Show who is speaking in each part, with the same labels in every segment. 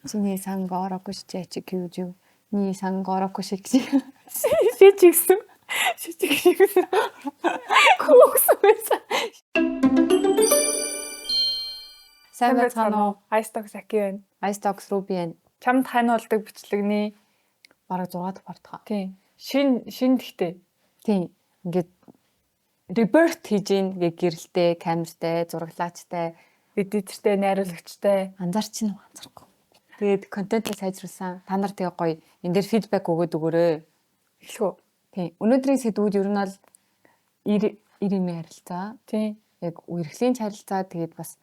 Speaker 1: Чиний сангороку шичээч кюжүү. Ни сангороку шичи.
Speaker 2: Шижигсэн. Шижигсэн. Хөөхсөн байсан.
Speaker 1: Сайн байцгаана уу?
Speaker 2: Айсток Саки байна.
Speaker 1: Ice-Talks руу би энэ
Speaker 2: Чамд ханиулдаг бичлэгний
Speaker 1: бараг 6 дахь партгаа.
Speaker 2: тийм шин гэхдээ
Speaker 1: Тийм. Ингээд rebirth хийж ийн гэ гэрэлтэй, камертай, зураглаачтай,
Speaker 2: эдитертэй, найруулагчтай.
Speaker 1: анзаарч нь анзаарахгүй. Тэгээд контентоо сайжруулсан. Та нар тэгээ гоё энэ дээр фидбек өгөөд өгөөрэй.
Speaker 2: Эхлэх үү?
Speaker 1: Тийм. Өнөөдрийн сэдвүүд ер нь бол 90 харилцаа.
Speaker 2: Тийм.
Speaker 1: Яг үерхлийн харилцаа тэгээд бас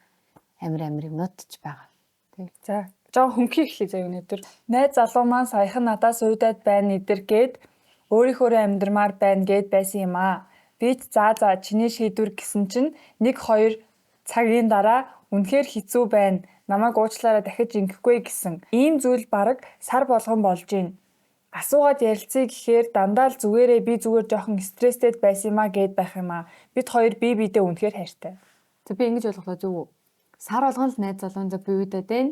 Speaker 1: амир юмнууд ч байгаа. Тийм.
Speaker 2: За, жоо хөнхий эхлэе заяа өнөөдөр. Найз залуу маань саяхан надаас уйдаад байна эдэр гээд өөрийнхөө амьдрмаар байна гээд байсан юм аа. Би ч за чиний шийдвэр гэсэн чинь 1-2 цагийн дараа үнэхээр хэцүү байна. Намайг уучлаарай дахиж ингэхгүй гэсэн. Ийм зүйл бараг сар болгон болж байна. Асуугаад ярилцъя гэхээр дандаа л зүгээрээ би зүгээр жоохон стресстэй байсан юм аа гээд байх юм аа. Бид хоёр бие биедээ үнэхээр хайртай.
Speaker 1: За би ингэж ойлголоо зөв үү? Сар болгон л найз залуун за би үедээ дээ.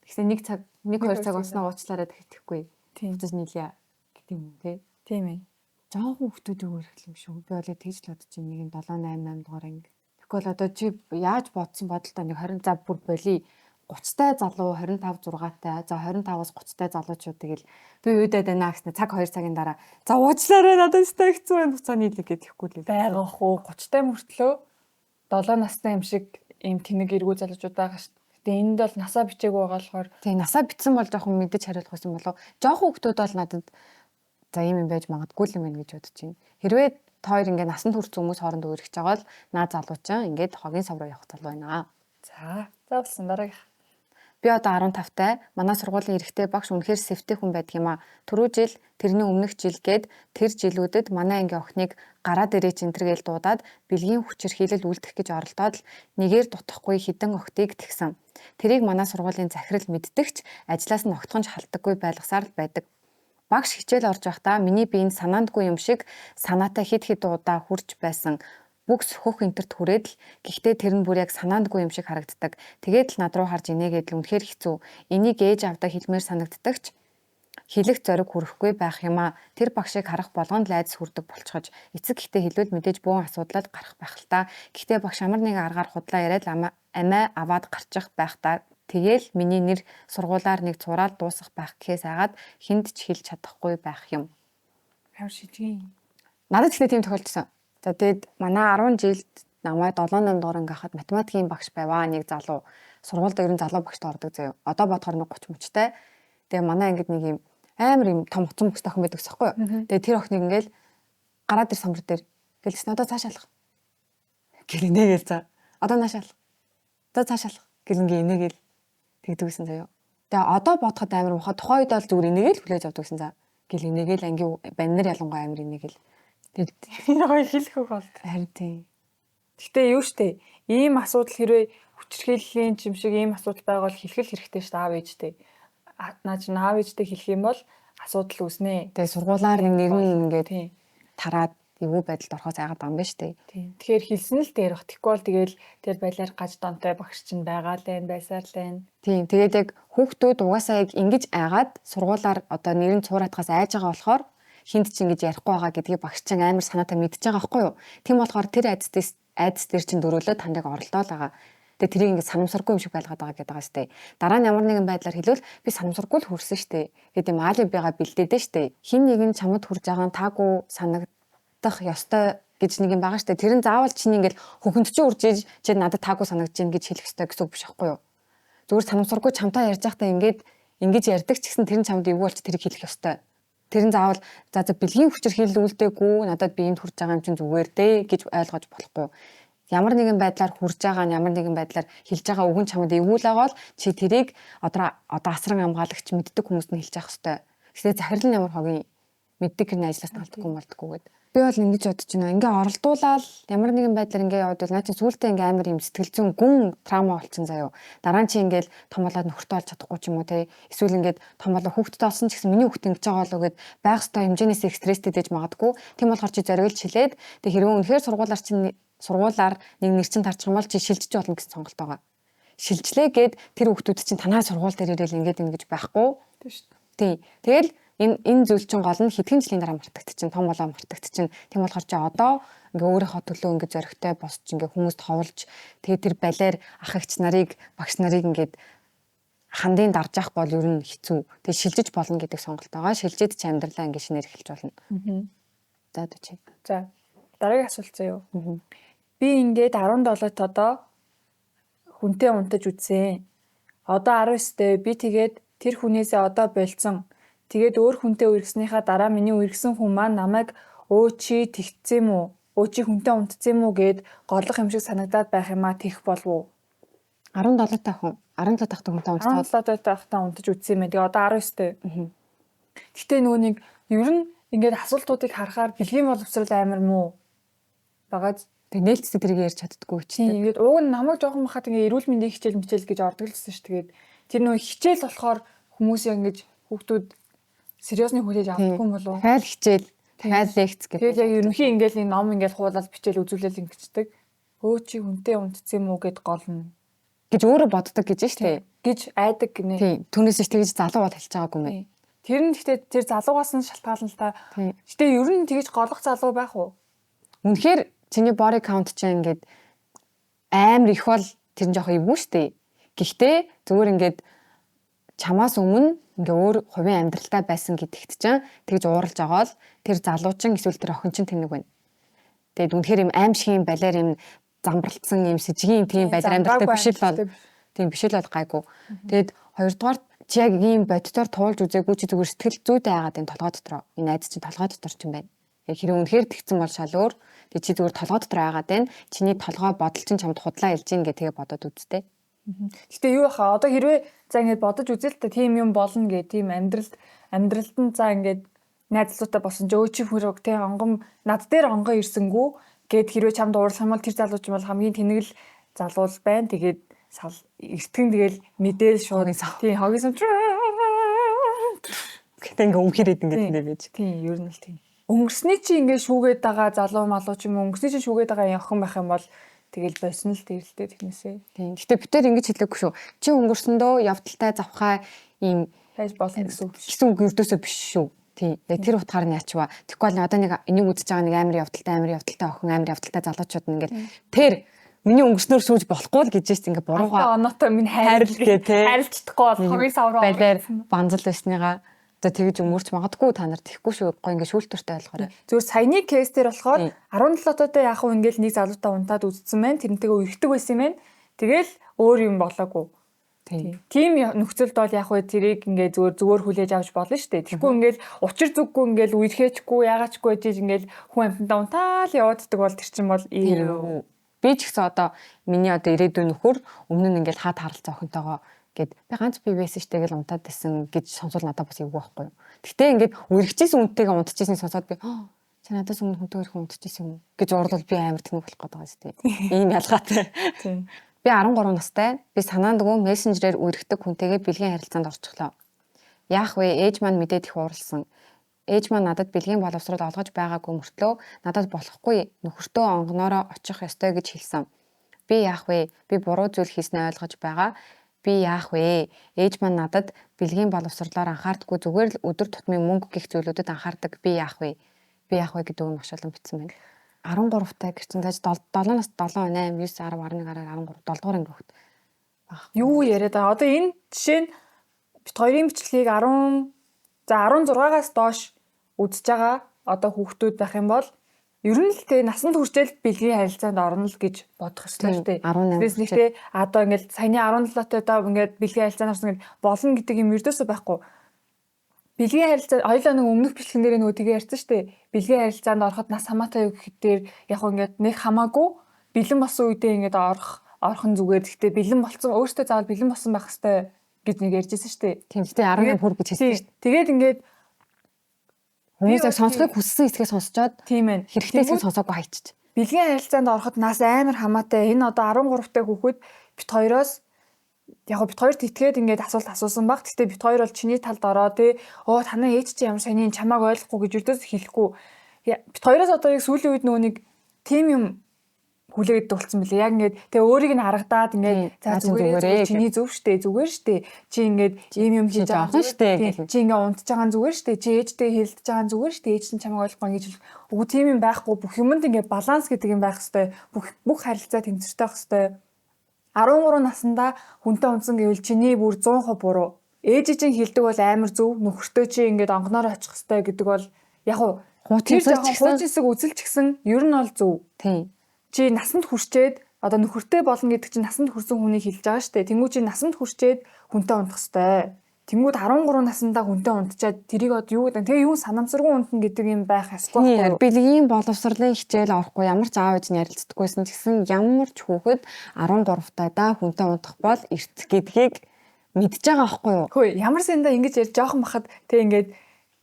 Speaker 1: Тэгсэн 1-2 цаг болсноо уучлаарай тэгэхгүй.
Speaker 2: Тийм.
Speaker 1: Тэгж нийлээ гэдэг юм тий.
Speaker 2: Тийм ээ.
Speaker 1: Жоохон хүмүүсийн үерхэл юм шүү. Би болоо тэгж л бодож байна. Нэг нь 7-8 дугаар анги. Тэгвэл одоо чи яаж бодсон бодолтой нэг 20 за бүр болий 30-тай залуу 25-6-тай за 25-аас 30-тай залуучууд тэгэл би үедээ байна гэснээр цаг 2 цагийн дараа за уучлаарай надад стай хэцүү байна буцаа нийлээ гэхгүй л
Speaker 2: байгаа хөө 30-тай мөртлөө 7 настай юм шиг ийм тэнэг эргүү залуучууд байгаа шүү дээ. Гэтэ энд бол насаа бичээгүй байгаа болохоор
Speaker 1: тийм насаа битсэн бол жоохон мэдэж хариулах байсан болов. Жоохон хүмүүс бол надад за ийм юм байж магадгүй л юм байна гэж бодож байна. Хэрвээ тоор ингээ насанд хүрсэн хүмүүс хоорондоо үргэж байгаа бол наа залуучаа ингээд хогийн сав руу явах залуу байна.
Speaker 2: за болсон дараагийнх.
Speaker 1: Би одоо 15-тай манай сургуулийн эрэгтэй багш үнэхээр сэвтэй хүн байдаг юм а. Түрүү жил тэрний өмнөх жил гээд тэр жилүүдэд манай ангийн охиныг гараа дээрээ цэнтргээл дуудаад бэлгийн хүчирхийлэл үлдэх гэж оролдоод л нэгээр дутахгүй хідэн охтыг тэгсэн. Тэрийг манай сургуулийн захирал мэддэгч ажлаас нь огтхонж халтдаггүй байлгасаар л байдаг. Багш хичээл орж байхдаа миний биеинд санаандгүй юм шиг санаатай хид удаа хурж байсан. Бүкс хөх энтерт хүрээд л гэхдээ тэр нь бүр яг санаандгүй юм шиг харагддаг. Тэгээд л над руу харж инээгээд л үнэхээр хэцүү. Энийг ээж авдаа хэлмээр санагддагч хэлэх зориг хүрэхгүй байх юм а. Тэр багшийг харах болгонд л айдас хүрдэг болчихож эцэг гэхдээ хэлвэл мэдээж бөөн асуудлаад гарах байх л та. Гэхдээ багш амар нэг аргаар худлаа яриад амиа аваад гарчих байх та. Тэгээл миний нэр сургуулаар нэг цураад дуусах байх гэхээс айгаад хүнд ч хэлж чадахгүй байх юм.
Speaker 2: Амар шижгийн.
Speaker 1: Надад ч тийм тохиолдсон. За тэгэд манай 10 жилд намайг 7-8 дугаар анги хахад математикийн багш байваа нэг залуу. Сургуульд ер нь залуу багштай ордог заяа. Одоо бодохоор нэг 30 мөчтэй. Тэгээ манай ангид нэг юм амар юм том уцан бүс охин байдаг гэсэхгүй юу. Тэгээ тэр охиныг ингээл гараад ир самбар дээр гэлсэн одоо цаашаалах. Гэл инээгээл за. Одоо наашаалах. Одоо цаашаалах. Гэл ингээ инээгээл тэгдэгсэн заяа. Тэгээ одоо бодоход амар муха тухайн үед бол зүгээр инээгээл хүлээж авдаг гэсэн за. Гэл инээгээл ангийн баннер ялангуяа амар инээгээл
Speaker 2: Энэ гоё хэлэх үг бол.
Speaker 1: харин тийм.
Speaker 2: Гэтэ юу штэ ийм асуудал хэрвээ хүчирхийллийн юм шиг ийм асуудал байгаад хэлэх хэрэгтэй штэ аав ээжтэй. Наа чи аав ээжтэй хэлэх юм бол асуудал үүснэ.
Speaker 1: Тэгээ сургуулаар нэг нэр нь ингээд
Speaker 2: Тийм.
Speaker 1: тараад эвгүй байдалд орохоос айгаад байгаа юм байна шүү дээ.
Speaker 2: Тийм. Тэгэхээр хэлсэн л дээр бах. Тэгвэл тэгэл тэр байлаар гаж донтой багш чинь байгаа л байх байсаар л байна.
Speaker 1: Тийм. Тэгээд яг хүүхдүүд угаасаа яг ингэж айгаад сургуулаар одоо нэрийн цууратгаас айж байгаа болохоор хинт ч ингэж ярихгүй байгаа гэдгийг багш чинь амар санаатай мэдчихэж байгаа байхгүй юу? Тийм болохоор тэр айдас дээр чинь дөрөөлөө тандыг оролдоол байгаа. Тэгээ тэрийг ингэ санамсаргүй юм шиг байлгаад байгаа гэдэг байгаа шүү дээ. Дараа нь ямар нэгэн байдлаар хэлвэл би санамсаргүй л хүрсэн шүү дээ. Тэгээд юм алибигаа бэлдээдэ шүү дээ. Хин нэг нь чамд хүрж байгаа нь таагүй санагдах ёстой гэж нэг юм байгаа шүү дээ. Тэр нь заавал чиний ингээл хөхөнд чи урж иж чи надад таагүй санагдаж байна гэж хэлэх ёстой гэсэн үг биш байхгүй юу? Зүгээр санамсаргүй чамтай ярьж байхдаа ингэж ярьдаг ч гэсэн тэр нь чамд эвгүй болч тэрийг хэлэх ёстой. Тэр нь заавал за бэлгийн хүчирхийлүүлдэггүй надад биеинд хүрж байгаа юм чинь зүгээр дээ гэж ойлгож болохгүй. Ямар нэгэн байдлаар хүрж байгаа нь ямар нэгэн байдлаар хэлж байгаа үг нь чамд эвгүй л байгаа бол чи тэрийг одоо асран хамгаалагч мэддэг хүмүүст нь хэлж явах ёстой. Гэхдээ захирал нь ямар хогийн мэддэг хэрнээ ажлаас талтахгүй болдгоо гэд. Би бол ингэж бодож байна. Ингээ оролдуулаад ямар нэгэн байдлаар ингээ яваад бол наа чи сүултээ ингээ амар юм сэтгэл зүйн гүн траума болчихсон заяо. Дараа нь чи ингээл том болоод нөхөртөө олж чадахгүй ч юм уу те. Эсвэл ингээд том болоо хүүхдтэй олсон ч гэсэн миний хүүхд ингэж байгаа болоо гэд байх ёстой хэмжээнээс их стресстэй дэж магадгүй. Тийм болохоор чи зориулж хилээд тэг хэрвээ үнэхээр сургуулаар нэг нэр чин тарчих юм бол чи шилжиж болно гэсэн сонголт байгаа. шилжлээ гэд тэр хүүхдүүд чинь танаа сургууль дээр ирэл ингэж байхгүй.
Speaker 2: Тийм шүү дээ.
Speaker 1: Тий. Тэгэл энэ зүйл чинь гол нь хэдхэн жилийн дараа мартагдчихэв, том болоо мартагдчихэв. Тийм болохоор чи одоо ингээ өөрийнхөө төлөө ингээ зоригтой босч ингээ хүмүүст ховлж тэгээ тэр балиар ах эгч нарыг багш нарыг ингээд хандын дарж явах бол ер нь хэцүү. Тэгээ шилжиж болно гэдэг сонголт байгаа. Шилжээд чи амьдралаа ингээ шинээр эхэлж болно. За дүүчи.
Speaker 2: За дараагийн асуулт заяа. Би ингээд 17-т одоо хүнтэй унтаж үзсэн. Одоо 19-тэй би тэгээд тэр хүнээсээ одоо болцсон. Тэгээд өөр хүнтэй үргэснийхаа дараа миний үргэсэн хүн маань намайг өө чи тэгцсэн юм уу? Өө чи хүнтэй унтцсан юм уу гэд горлох юм шиг санагдаад байх юм а тэгэх болов уу?
Speaker 1: 17 таа хүн 17 дахь хүнтэй унтаад
Speaker 2: 17 дахьтаа унтаж үзсэн юм байна. Тэгээ одоо 19-тэй. Гэтэ нөгөө нэг ер нь ингээд асуултуудыг харахаар бэлгийн боловсрол амар муу багаж
Speaker 1: тэгээ нээлттэй тэрийг ярьж чаддаггүй ч
Speaker 2: тийм ингээд уг нь намайг жоохон бахад ингээд эрүүл мэндийн хичээл гэж ордог л гэсэн ш. Тэгээд тэр нөгөө хичээл болохоор хүмүүс ингэж хүүхдүүд сериосны хүлээж авдаггүй юм болов уу?
Speaker 1: Файл хичээл, файл лекц гэдэг.
Speaker 2: Тэгээд яг ерөнхийн ингээд нэг ном ингээд хуулаад бичээл үзүүлэл ингэждэг. Өө чи хүнтэй унтцсан юм уу гэд голно
Speaker 1: гэж өөрөө боддог гэж штэ.
Speaker 2: Гэж айдаг гинэ.
Speaker 1: Тийм. Түүнээс ч тэгж залуу бол хэлж байгаагүй юм байна.
Speaker 2: Тэр нь гэхдээ тэр залуугаас нь шалтгаална л та. Гэтэ ер нь тэгж голох залуу байх уу?
Speaker 1: Үнэхээр чиний body count чинь ингээд амар их бол тэр нь жоох эвгүй штэ. Гэхдээ зүгээр ингээд чамаас өмнө ингээ өөр хувийн амьдралтай байсан гэдэгт чинь тэгж ууралж байгаа л тэр залуу чинь эсвэл тэр охин чинь тэнэг байна. Тэгээд үнэхээр юм аим шиг юм балиар юм замбралтсан юм сэжгийн тийм байдлаар амьдралтай биш л бол тийм биш л бол гайгүй. Тэгээд хоёрдугаар чи яг ийм боддоор туулж үзээгүй чи зүгээр сэтгэл зүйтэй байгаад энэ толгой дотор энэ айд чинь толгой дотор ч юм байна. Яг хэрэв үнэхээр тэгсэн бол шал өөр. Тэгээд чи зүгээр толгой дотор байгаад байна. Чиний толгой бодол чинь чамд худлаа илж ийн гэх тэгээ бодоод үзтээ.
Speaker 2: Гэтэ юу баха одоо хэрвээ за ингэж бодож үзэл та тийм юм болно гэх тийм амьдралд нь за ингэж найз залуутай болсон ч өө чи хүрэг те онгом над дээр онгоо ирсэнгүү гэд хэрвээ чамд уурлах юм бол тэр залуу ч юм бол хамгийн тэнэгэл залуу байна. Тэгээд эртгэн тэгэл мэдээл шууд тийм хогийн сум
Speaker 1: Гэтэ ингээ өмхөрээд ингээ нэ байж.
Speaker 2: Тийм ер нь л тийм. Өнгөрсний чи ингээ шүүгээд байгаа залуу малуу ч юм уу өнгөрсний чи шүүгээд байгаа охин байх юм бол тэгэл босно л дээрэлтэй тэгнэсээ.
Speaker 1: Тийм. Гэтэ битээр ингэж хэлээгүй шүү. Чи өнгөрсөндөө явдалтай завхаа ийм
Speaker 2: хайж болно гэсэн үг.
Speaker 1: Гэсэн үг өрдөөсөө биш шүү. Тийм. Яг тэр утгаар нь ячваа. Тэгэхгүй бол одоо нэг энийг үзэж байгаа нэг амар явдалтай охин амар явдалтай залуучууд нь ингээл тэр миний өнгөрснөөр сууж болохгүй л гэж чинь ингээ буруугаа
Speaker 2: оноотой минь хайрлал гэ те. Харилцдаггүй бол хогийн савраа
Speaker 1: байлаар банзал байсныгаа одоо тэгж өмөрч магадгүй та нар тэхгүй шүү. Гоо ингээ шүүлтүртэй болохоор.
Speaker 2: Зүгээр саяны кейс дээр болохоор 17 тоотой яах вэ ингээл нэг залуутай унтаад үзсэн байна. Тэрнтэйгээ үргэлдэг байсан юм байна. Тэгэл өөр юм болоогүй. Тийм нөхцөлд бол яг хөө тэрийг ингээ зүгээр хүлээж авч болно шүү дээ. Тэгэхгүй ингээл учир зүггүй ингээл үерхээчгүй яагаачгүй гэж ингээл хүн амьтандаа унтаал явааддаг бол тэр чинь бол
Speaker 1: би ч гэсэн одоо миний одоо ирээдүйн нөхөр өмнө нь ингээл хаад харалцаа охинтойгоо гэд би ганц би байсан штэ гэл унтаад байсан гэж сонсвол надад бас эвгүй байхгүй юу. Гэтэ ингээд үргэжсэн үнтэйгээ унтчихсэн сонсоод би чи надаас өмнө хүнтэй өрхөн унтчихсэн юм гэж урдвал би амар тэнэг болох гээд байгаа штэ. Ийм ялгаатай. Тийм. Би 13 настай. Би санаандгүй мессенжерээр үргэлдэг хүнтэйгээ бэлгийн харилцаанд орчихлоо. Яах вэ? Ээж маань мэдээд их ууралсан. Ээж маань надад бэлгийн боловсрол олгож байгаагүй мөртлөө надад болохгүй нөхөртөө онгоноороо очих ёстой гэж хэлсэн. Би яах вэ? Би буруу зүйл хийснээ ойлгож байгаа. Би яах вэ? Ээж маань надад бэлгийн боловсрлоор анхаардаггүй зүгээр л өдөр тутмын мөнгө гих зүйлүүдэд анхаардаг. Би яах вэ? Би яах вэ гэдэг үг машуулан бичсэн байна. 13 таа гэсэн тааж 7 нас 7 8 9 10 11 12 13 7 дугаар анги хөхт.
Speaker 2: Юу яриад байгаа. Одоо энэ жишээ нь бит хоёрын бичлэгийг 16-аас доош үзэж байгаа одоо хүүхдүүд байх юм бол ер нь л тэгээ насанд хүрчээл бэлгийн харилцаанд орно л гэж бодох ёстой шүү дээ. Тэгээс нэгтээ одоо ингээд саяны 17 тоо ингээд бэлгийн харилцаанд орсон гэж болно гэдэг юм ердөөсөө байхгүй. Бэлгийн харилцаа хоёулаа нэг өмнөх бичлэгэн дээр нөгөө тгээ ярьсан шүү дээ. Бэлгийн харилцаанд ороход нас хамаатай юу гэхэд дээр яг хөө ингээд нэг хамаагүй бэлэн болсон үедээ ингээд орхон зүгээр. Гэхдээ бэлэн болсон өөртөө заавал бэлэн болсон байх хэвээр гэж нэг ярьжсэн шүү дээ.
Speaker 1: Тийм гэхдээ 18 хүрэх гэж хэлсэн шүү дээ.
Speaker 2: Тэгээд ингээд
Speaker 1: хүмүүс яг сонсохыг хүссэн хэсгээ сонсчоод
Speaker 2: тийм ээ.
Speaker 1: Хэрэгтэй хэсгийг сонсоогүй хайчиж.
Speaker 2: Бэлгийн харилцаанд ороход нас амар хамаатай. Энэ одоо 13 таа хүүхэд бит хоёроос яг бит хоёрт итгээд ингээд асуулт асуусан баг. Гэхдээ бит хоёр бол чиний талд ороо тий. Оо танаа ээж чи ямар сони чамааг ойлгохгүй гэж юрдөөс хэлэхгүй. Бит хоёроос одоо яг сүүлийн үед нөгөө нэг тим юм хүлээгээд дулцсан билээ. Яг ингээд тэгээ өөрийг нь харагдаад ингээд за зүгээрээ чиний зөв штэ зүгээр штэ. Чи ингээд ийм юм хийж байгаа штэ. Чи ингээд унтж байгаа зүгээр штэ. Чи ээжтэй хэлдэж байгаа зүгээр штэ. Ээж нь чамайг ойлгохгүй гэж үгүй тийм юм байхгүй. Бүх юмд ингээд баланс гэдэг юм байх хэвээр. Бүх харилцаа тэнцвэртэй байх хэвээр. 13 наснда хүнтэй унтсан гэвэл чиний бүр 100% буруу. Ээж чинь хэлдэг бол амар зөв. Нөхөртөө чи ингээд онгоноор очих хэвээр гэдэг бол яг уу хуучинсаг үзэлч гисэн ер нь бол зөв.
Speaker 1: Тийм.
Speaker 2: Чи насанд хүрчээд одоо нөхөртэй болно гэдэг чинь насанд хүрсэн хүнийг хэлж байгаа шүү дээ. Тэнгүү чи насанд хүрчээд хүнтэй унтах хэвээр. Тэнгүүд 13 наснда хүнтэй унтчаад тэрийг одоо юу гэдэг. Тэгээ юу санамсаргүй унтна гэдэг юм байх ёсгүй.
Speaker 1: Би л ийм боловсролын хичээл орохгүй ямар ч аав ээж нь ярилцдаггүйсэн гэсэн ямар ч хүүхэд 13 таада хүнтэй унтах бол эрт гэдгийг мэдж байгаа байхгүй юу?
Speaker 2: Хөөе ямар сандаа ингэж ярьж жоохон бахад тэг ингээд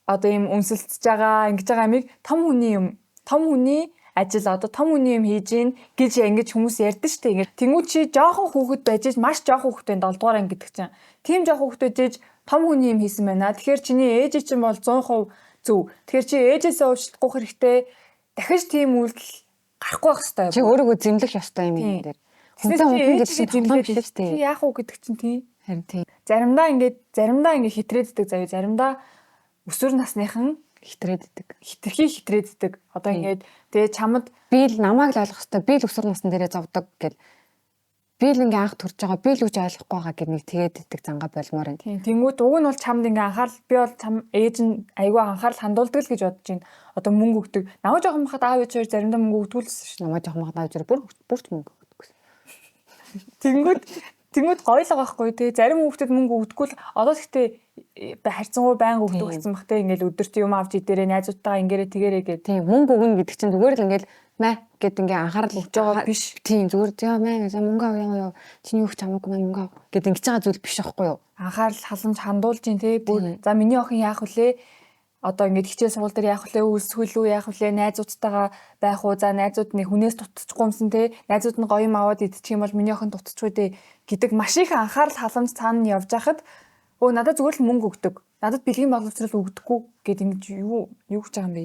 Speaker 2: одоо ийм өнсөлдөж байгаа ингэж байгаа амиг том хүний юм. Том хүний ажил одоо том хүний юм хийж гин гэж ингэж хүмүүс ярьдэн штэ. Ингээд тэнгуү чи жоохон хүүхэд байж маш жоохон хүүхдээ 7 дугаар анги гэдэг чинь. Тийм жоохон хүүхдээ жиж том хүний юм хийсэн байна. Тэгэхээр чиний ээж чинь бол 100% зөв. Тэгэхээр чи ээжээсээ уучлахгүй хэрэгтэй. Дахиж тийм үйлдэл гарахгүй байх хэрэгтэй.
Speaker 1: Чи өөрийгөө зэмлэх ёстой юм энэ дээр. Хүнтэй унтна гэдэг чинь зэмлэх биш штэ.
Speaker 2: Чи яах уу гэдэг чинь тийм.
Speaker 1: Харин тийм.
Speaker 2: Заримдаа ингээд хитрээддэг заяа. Заримдаа өсвөр насныхан хитрхи хитрээддэг. Одоо ингээд тэгээ чамд
Speaker 1: би л намайг л ойлгох хэрэгтэй. Би л өсвөр насны дээрээ зовдөг гэл. Би л ингээ анх төрж байгаа. Би л үгүй ойлгохгүй байгаа гэд нэг тэгээд иддэг занга болмоор байна.
Speaker 2: Тийм. Тэнгүүд уг нь бол чамд ингээ анхаарал би бол чам ээж нь айгүй анхаарал хандуулдаг л гэж бодож байна. Одоо мөнгө өгдөг. Намайг жоохон бахад аав ээж хоёр заримдаа мөнгө өгдөгүүлсэн ш.
Speaker 1: Намайг жоохон бахад аав ээж бүрч мөнгө өгдөг.
Speaker 2: Тэнгүүд гоё л байгаа байхгүй тий. Зарим хүүхдэд мөнгө өгдөггүй л одоо гэхдээ харьцангуй байнга өгдөг болсон бах тий. Ингээл өдөрт юм авч идээрээ найзуудтайгаа ингээрээ тэгэрээ гэдэг.
Speaker 1: Тийм мөнгө өгнө гэдэг чинь зүгээр л ингээл мэ гэд ингээ анхаарал өгж байгаа
Speaker 2: биш.
Speaker 1: Тийм зүгээр яа мэ мөнгө авъя. Чиний хүүхд чамаагүй мөнгө ав гэд ингэж байгаа зүйл биш байхгүй юу?
Speaker 2: Анхаарал халамж хандуулж ин тий. За миний охин яах вүлээ? Одоо ингээд хичээл сургууль дээр яах вүлээ? Үлсгэл үү яах вүлээ? Найзуудтайгаа байх уу? За найзууд нэг хүнээс дутчихгүй юмсан тий. Найзууд нь гоё юм аваад идчих юм бол миний охин дутчихгүй дээ гэдэг маш их анхаарал халамж цаана явж хахад өө надад зүгээр л мөнгө өгдөг. Надад бэлгийн боловсрол өгдөггүй гэд ингэж юу гэж байгаа юм бэ?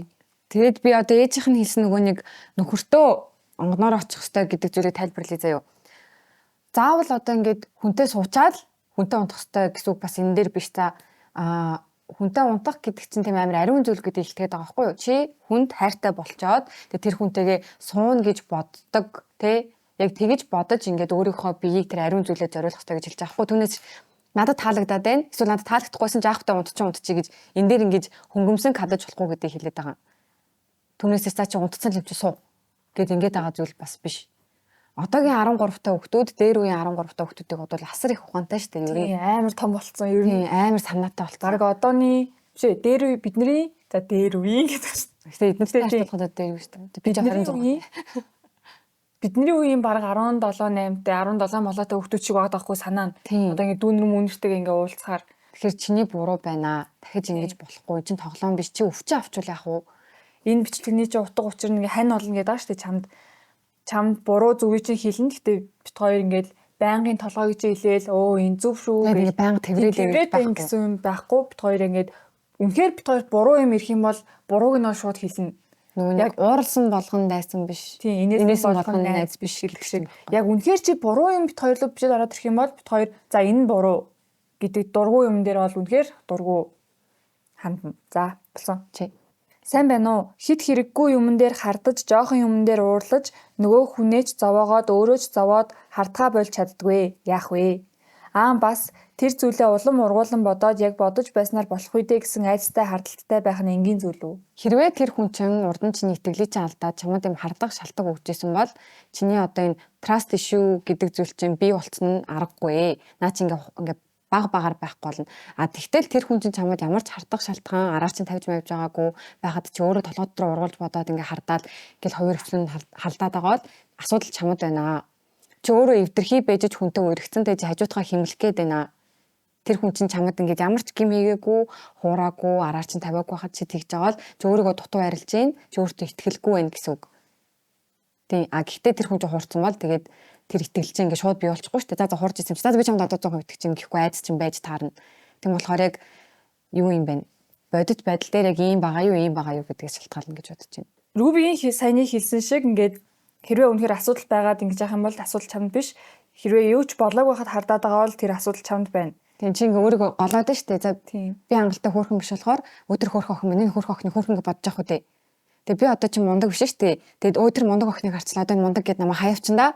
Speaker 1: Тэгэд би одоо ээжийнх нь хэлсэн нөгөө нэг нөхөртөө онгоноор очих хэрэгтэй гэдэг зүйлийг тайлбарлая заяа. Заавал одоо ингээд хүнтэй суучаад хүнтэй унтах хэрэгтэй гэсэн үг бас энэ дээр биш та хүнтэй унтах гэдэг чинь тийм амар ариун зүйл гэдэг хэлгээд байгаа байхгүй юу? Чи хүнд хайртай болчоод тэр хүнтэйгээ суун гэж боддог тий яг тэгэж бодож ингээд өөрийнхөө биеийг тэр ариун зүйлээр зориулах хэрэгтэй гэж хэлж байгаа байхгүй. Түүнээс надад таалагдаад байна. Эсвэл надад таалагдахгүйсэн ч аахтай унтчих гэж энэ дээр ингэж хөнгөмсөн кадаж болохгүй гэдэг хэлээд байгаа. Түүнээс цаа чи унтцсан л юм чи суу гэд ингээд байгаа зүйл бас биш. Одоогийн 13 та хүүхдүүд дээр үеийн 13 та хүүхдүүдийг бодвол асар их ухаантай шүү дээ.
Speaker 2: Тийм амар том болцсон. Ер нь
Speaker 1: амар санаатай болцсон.
Speaker 2: Бараг одооний бишээ дээр үе бидний за дээр үеийн гэдэг шүү
Speaker 1: дээ. Эднэртэй ажиллахад дээр үе шүү дээ. Би ч 26.
Speaker 2: Бидний үеийн бараг 17 8-тай 17 молоотой хүүхдүүд шиг байгаа даахгүй санаа нь. Одоо ингэ дүүн мөнөртэйг ингэ уулзахаар
Speaker 1: тэгэхээр чиний буруу байна. Дахиж ингэж болохгүй. Чин тоглоом биш. Чи өвчөө авчвал яах вэ?
Speaker 2: Энэ бичлэгний чи утга учир нь хань олно гэдэг байгаа шүү дээ чамд буруу зүгийг чинь хэлнэ. Гэтэ бит хоёр ингээд байнгын толгойг чи хэлээл энэ зөв шүү
Speaker 1: гэж байнга тэврээд
Speaker 2: гэсэн юм байхгүй. Бит хоёр ингээд үнэхээр бит хоёр буруу юм ирэх юм бол бурууг нь шууд хэлнэ.
Speaker 1: Яг ууралсан болгон дайсан биш.
Speaker 2: Тийм энэс болгон найз биш гэдэг шиг. Яг үнэхээр чи буруу юм бит хоёрлоо бичээд ороод ирэх юм бол бит хоёр за энэ буруу гэдэг дургу юм дээр бол үнэхээр дургу хандна. За болсон чи сайн байна уу? Хит хэрэггүй юмн дээр хардаж, жоохон юмн дээр уурлаж, нөгөө хүнээч зовоогоод өөрөө ч зовоод хардгаа болж чаддгүй. Яах вэ? Бас тэр зүйлээ улам ургуулan бодоод яг бодож байснаар болох үедээ гэсэн айцтай хардталтай байх нь энгийн зүйл үү? Хэрвээ
Speaker 1: тэр хүн чинь урд нь чиний итгэлийг чинь алдаад чамд юм хардаг шалтгаан өгчээсэн бол чиний одоо энэ trust issue гэдэг зүйл чинь бий болцсон нь аргагүй. Наа чи ингээ багаар байхгүй болно. Тэгтэл тэр хүн чинь чамд ямар ч хардах шалтгаан араар чинь тавьж мавж байгаагүй байхад чи өөрөө толгойд руу ургуулж бодоод ингээ хардаад ингээл хоёр өвчлөн халдаад байгаад асуудал чамд байна. Чи өөрөө эвдэрхий байж хүнтэй өргөцөнтэй хажуутгаа химлэх гээд байна. Тэр хүн чинь чамд ингээ ямар ч гим хийгээгүй, хуураагүй, араар чинь тавиагүй байхад чи тэгж байгаа л чи өөрийгөө дутуу арилж гин, чи өөртөө итгэлгүй байна гэсэн үг. Тийм. Гэхдээ тэр хүн чинь хуурцсан бол тэгээд тэр итгэл чинь ингээ шууд бий болчихгүй шүү дээ. За хуурж ирсэн чи. За би чамд одоо 100% итгэж чинь гэхгүй айдас чинь байж таарна. Тийм болохоор яг юу юм бэ? Бодит байдал дээр яг ийм байгаа юу гэдгээс шалтгаална гэж бодож байна.
Speaker 2: Рубигийн саяны хэлсэн шиг ингээд Хэрвээ үнэхээр асуудал байгаад ингэж явах юм бол асуудал чамд биш. Хэрвээ юу ч болоог байхад хардаад байгаа бол тэр асуудал чамд байна.
Speaker 1: Тийм чи ингээ өөрийгөө голоод нь штэ. За
Speaker 2: Тийм.
Speaker 1: би хангалттай хөөрхөн биш болохоор өдөр хөөрхөн охин миний хөөрхөн охины хөөрхөн гэж бодож явах үү. Тэгээ би одоо чи мундаг биш штэ. Тэгээд өөдөр мундаг охиныг харцлаа одоо мундаг гэд намайг хаяавчандаа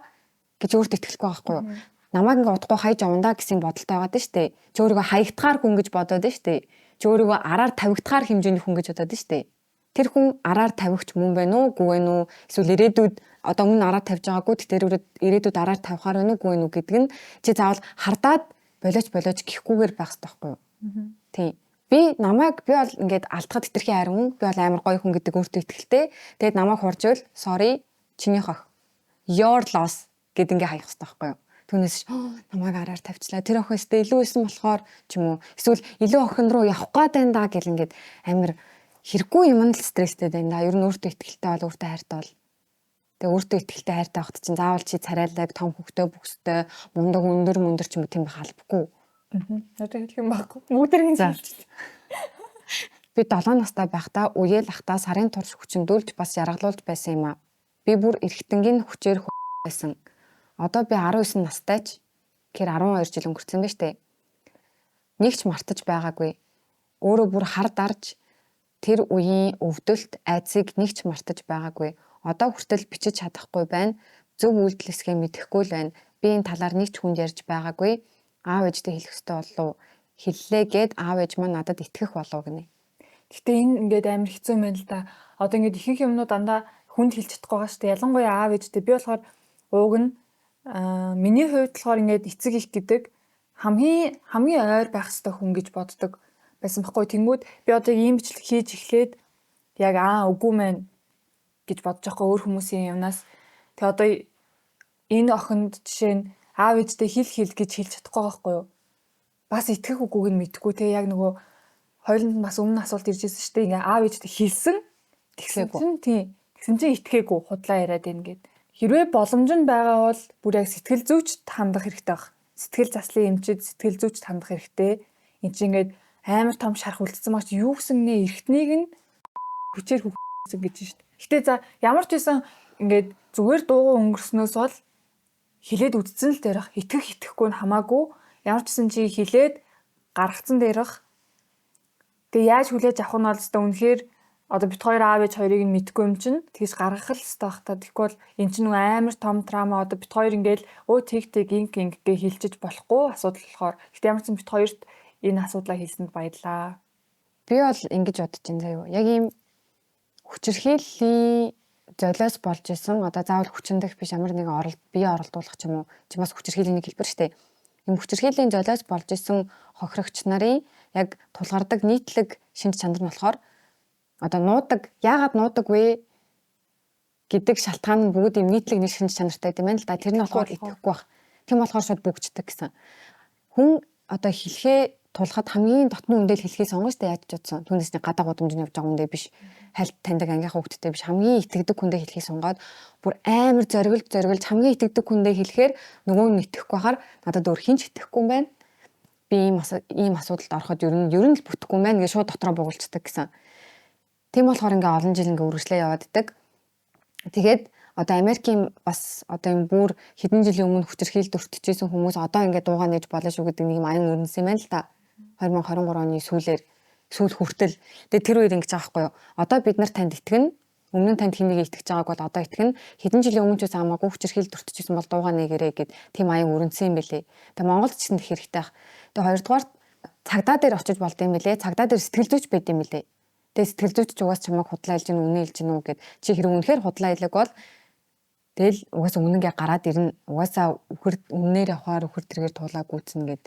Speaker 1: гэж өөртөө итгэлгүй байхгүй юу? Намайг ингээ удахгүй хайж явандаа гэсэн бодолтой байгаад штэ. Чи өөрийгөө хаягдахаар хүн гэж бодоод штэ. Чи өөрийгөө араар тавигдахаар хэмжээний хүн гэж бодоод штэ. Тэр хүн араар тавигч мөн байна уу, гүй байна уу? Эсвэл ирээдүйд одоо өмнө араар тавьж байгаагүй тэр ирээдүйд араар тавихаар байна уу, гүй байна уу гэдэг нь чи заавал хардаад болооч гэхгүйгээр байх хэрэгтэй байхгүй юу? Тийм. Би бол ингээд алдахад хэтэрхий хайрын, би бол амар гоё хүн гэдэг өөртөө итгэлтэй. Тэгээд намайг хурж ивэл sorry, чиний хох. Your loss гэд ингээ хаях хэрэгтэй байхгүй юу? Түүнээс намайг араар тавьчлаа. Тэр охин өстэй илүү исэн болохоор ч юм уу. Эсвэл илүү охин руу явах гээд байна да гэл ингээд амар хэрэггүй юм л стресстэй байна да. Ер нь өөртөө итгэлтэй бол өөртөө хайртай бол. Тэгээ өөртөө итгэлтэй хайртай байхад чинь заавал чи царайлаг, том хөвгтэй, бүхстэй, мундаг өндөр ч юм уу тийм байх албагүй.
Speaker 2: Одоо хэлэх юм баггүй. Бүгдэрийн заавч.
Speaker 1: Би 7 настай байхдаа үеэл ахта сарын турш хүчндүүлж бас яргалуулж байсан юм аа. Би бүр эргэтэнгийн хүчээр байсан. Одоо би 19 настай ч гэр 12 жил өнгөрцөн байна штэ. Нэг ч мартаж байгаагүй. Өөрөө бүр хар дарж тэр үеийн өвдөлт айцыг нэг ч мартаж байгаагүй. Одоо хүртэл бичиж чадахгүй байна. Зөв үйлдэлсгээ мэдэхгүй л байна. Би энэ талаар нэг ч хүнд ярьж байгаагүй. Аав ээжтэй хэлэх ёстой болов. Хэллээ гэд аав ээж маань надад итгэх болов гинэ.
Speaker 2: Гэтэ энэ ингээд амар хэцүү юм байна л да. Одоо ингээд ихэнх юмнууд дандаа хүнд хэлж чадахгүй байгаа шүү дээ. Ялангуяа аав ээжтэй. Би болохоор ууг нь миний хувьд болохоор ингээд эцэг их гэдэг хамгийн ойр байх ёстой хүн гэж боддог байсан байхгүй. Тэнгүүд би одоо ийм бичлэг хийж эхлээд яг үгүй мэн гэж бодож байгаа өөр хүмүүсийн юмнаас. Тэгээ одоо энэ охинд жишээ нь аав ээжтэй хэл гэж хэлж чадахгүй байхгүй юу? Бас итгэх үгүйг нь мэдэхгүй те яг нөгөө хоёуланд бас өмнө асуулт ирж ирсэн шүү дээ. Ингээ аав ээжтэй хэлсэн тэгсэн чинь итгээгүй худлаа яриад байна гэд. Хэрвээ боломж нь байгаа бол бүр яг сэтгэл зүйчд хандах хэрэгтэй баг. Сэтгэл заслын эмчид сэтгэл зүйчд хандах хэрэгтэй. Энд чинь ингээд амар том шарх үлдсэн багч юу гэсэн нэ эргэтнийг нь хүчээр хөвсөн гэж шүү дээ. Гэтэ за ямар ч байсан ингээд зүгээр дуугүй өнгөрснөөс бол хилээд үдцэн л дээрх итгэхгүй нь хамаагүй ямар ч гэсэн чи хилээд гаргацсан дээрх. Тэгээ яаж хүлээж авах нь бол өстой үнэхээр одоо бит хоёр аав ээж хоёрыг нь мэдгүй юм чинь тэгж гаргах л өстой бах та. Тэгэхгүй бол эн чинь амар том драма одоо бит хоёр ингээл тэг инг гээ хилчиж болохгүй асуудал болохоор. Гэтэ ямар ч юм бит хоёрт энэ асуудлаа хэлсэнд баярлаа.
Speaker 1: Би бол ингэж бодож байна заяа. Яг ийм хүчирхийллийн золиос болж исэн одоо заавал хүчиндэх биш ямар нэгэн бие оролдуулах ч юм уу. Чи бас хүчирхийллийн нэг хэлбэр штэ. Ийм хүчирхийллийн золиос болж исэн хохирогч нарын яг тулгардаг нийтлэг шинж чанар нь болохоор одоо нуудаг яагаад нуудаг вэ гэдэг шалтгаан нь бүгд ийм нийтлэг нэг шинж чанартай юм байна л да. Тэр нь болохоор итгэхгүй байх. Тийм болохоор шууд бүгждэг гэсэн. Хүн одоо хэлхээ тулахад хамгийн дотны үндэл хэлхий сонгож та яаж ч утсан. Түүнээс нэг гадаа гудамжинд явж байгаа үндэ биш. Хальт таньдаг ангийнхаа хүүхдтэй биш. Хамгийн итгэдэг хүндээ хэлхий сонгоод бүр амар зориглж хамгийн итгэдэг хүндээ хэлэхээр нөгөө нь итгэхгүй байхаар надад өөр хинч итгэхгүй юм байна. Би ийм асуудалд ороход ер нь л бүтэхгүй юм байна гэж шууд дотроо буулцдаг гэсэн. Тийм болохоор ингээ олон жил ингээ үргэлжлээ яваад идэг. Тэгээд одоо Америкийн бас одоо юм бүр хэдэн жилийн өмнө хүчирхийлд өртөжсэн хүмүүс одоо ингээ дуугаа нээж болно шүү гэдэг нэг юм аян өрнөсөн юм байна л да. 2023 оны сүүл хүртэл. Тэгээд тэр үед ингэж байгаа байхгүй юу? Одоо бид нар танд итгэнэ. Өмнө нь танд хэнийг итгэж байгааг бол одоо итгэнэ. Хэдэн жилийн өмнө ч бас хамаагүй хүчирхийлд өртөжсэн бол дуугаа нээгэрээ гэд тийм аян өрнөсөн юм бэлээ. Тэгээд Монголд ч гэсэн их хэрэгтэй байх. Тэгээд хоёрдугаар цагдаа дээр очиж болд юм бэлээ. Цагдаа дээр сэтгэл зүйч байд юм бэлээ. Тэгээд сэтгэл зүйч угаас чамайг худлаа хэлж гин үнэ хэлж гин үү гэд чи хэрэг үнэхээр худлаа хэлэг бол тэгэл угаасаа үнэнгээ гараад ирнэ. Угаасаа үннээр явахаар үхэр тэргээр туулаа гүйцэн гэд.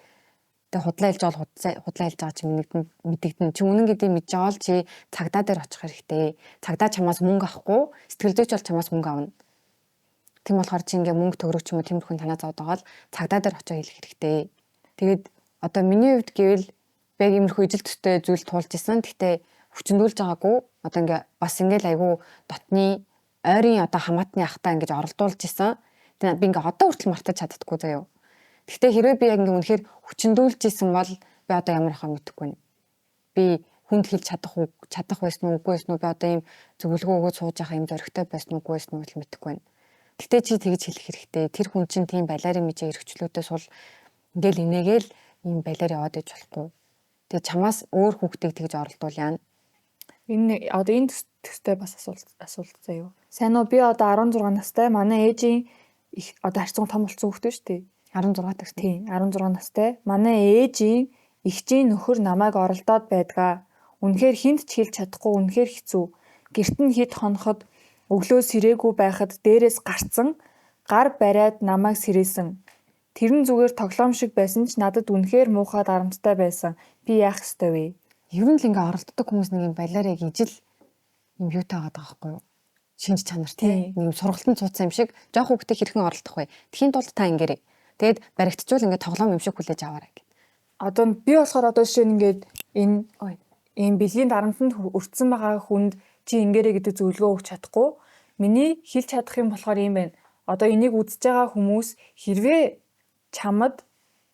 Speaker 1: Тэгээ худлаа хэлж бол худлаа хэлж байгаа чи мэдэгдэн. Чи үнэн гэдгийг мэдж байгаа бол чи цагдаа дээр очих хэрэгтэй. Цагдаа чамаас мөнгө авахгүй, сэтгэл зүйч бол чамаас мөнгө авна. Тийм болохоор чи ингээ мөнгө төгрөгч юм уу тиймэрхүү танаа зовд байгаа бол цагдаа дээр очиж хэлэх хэрэгтэй. Тэгээд одоо миний хувьд гэвэл яг иймэрхүү ижил төстэй зүйл туулж исэн. Гэхдээ хүчндүүлж байгаагүй. Одоо ингээ бас ингээл айгүй дотны ойрын одоо хамаатны ахтаа ингэж оролдуулж исэн. Тэгээд би ингээ одоо хүртэл мартаж чаддаггүй заяа. Гэхдээ хэрвээ би яг ингээ үнэхээр хүчндүүлж исэн бол би одоо ямар хаа мэдэхгүй байна. Би хүнд хэлж чадах байсан уу үгүй байсан уу би одоо ийм зөвлөгөө өгөөд сууж байгаа юм зөрөгтэй байсан уу үгүй байсан уу мэдэхгүй байна. Гэтэ чи тэгж хэлэх хэрэгтэй. Тэр хүн чинь тийм балиарын мижээ эргчлүүдээс бол ингээл инээгээл ийм балиар яваад иж болохгүй. Тэгээ чамаас өөр хүүхдийг тэгж оролдуул яана.
Speaker 2: Энэ одоо энэ төстэй бас асуулт заяа. Сайн уу, би одоо 16 настай. Манай ээжийн их одоо харьцан том болсон хүүхдээ шүү дээ.
Speaker 1: 16 тагс.
Speaker 2: Тийм, 16 настай. Манай ээжийн эгчийн нөхөр намайг оролдоод байдгаа. Үнэхээр хинт ч хэлж чадахгүй, үнэхээр хэцүү. Гэрт нь хэд хоноход өглөө сэрээгүй байхад дээрээс гарцсан, гар бариад намайг сэрээсэн. Тэрэн зүгээр тоглоом шиг байсан ч надад үнэхээр муухай дарамттай байсан. Би яах ёстой вэ?
Speaker 1: Ер нь л ингээ оролддог хүмүүс нэг юм балиар яг ижил юм юутай байгаа байхгүй юу? Шинж чанар тийм. Нэг сургалтанд цууцсан юм шиг жоох хүүхдээ хэрхэн оролдох вэ? Тхийн тулд та ингэрэй. Тэгэд баригдчвал ингээ тоглоом юм шиг хүлээж аваарай гэх.
Speaker 2: Одоо би болохоор одоо жишээ нь ингээд энэ бэлгийн дарамтанд өртсөн байгаа хүнд чи ингэрэй гэдэг зөвлөгөө өгч чадахгүй. Миний хэлж чадах юм болохоор юм байна. Одоо энийг үзэж байгаа хүмүүс хэрвээ чамд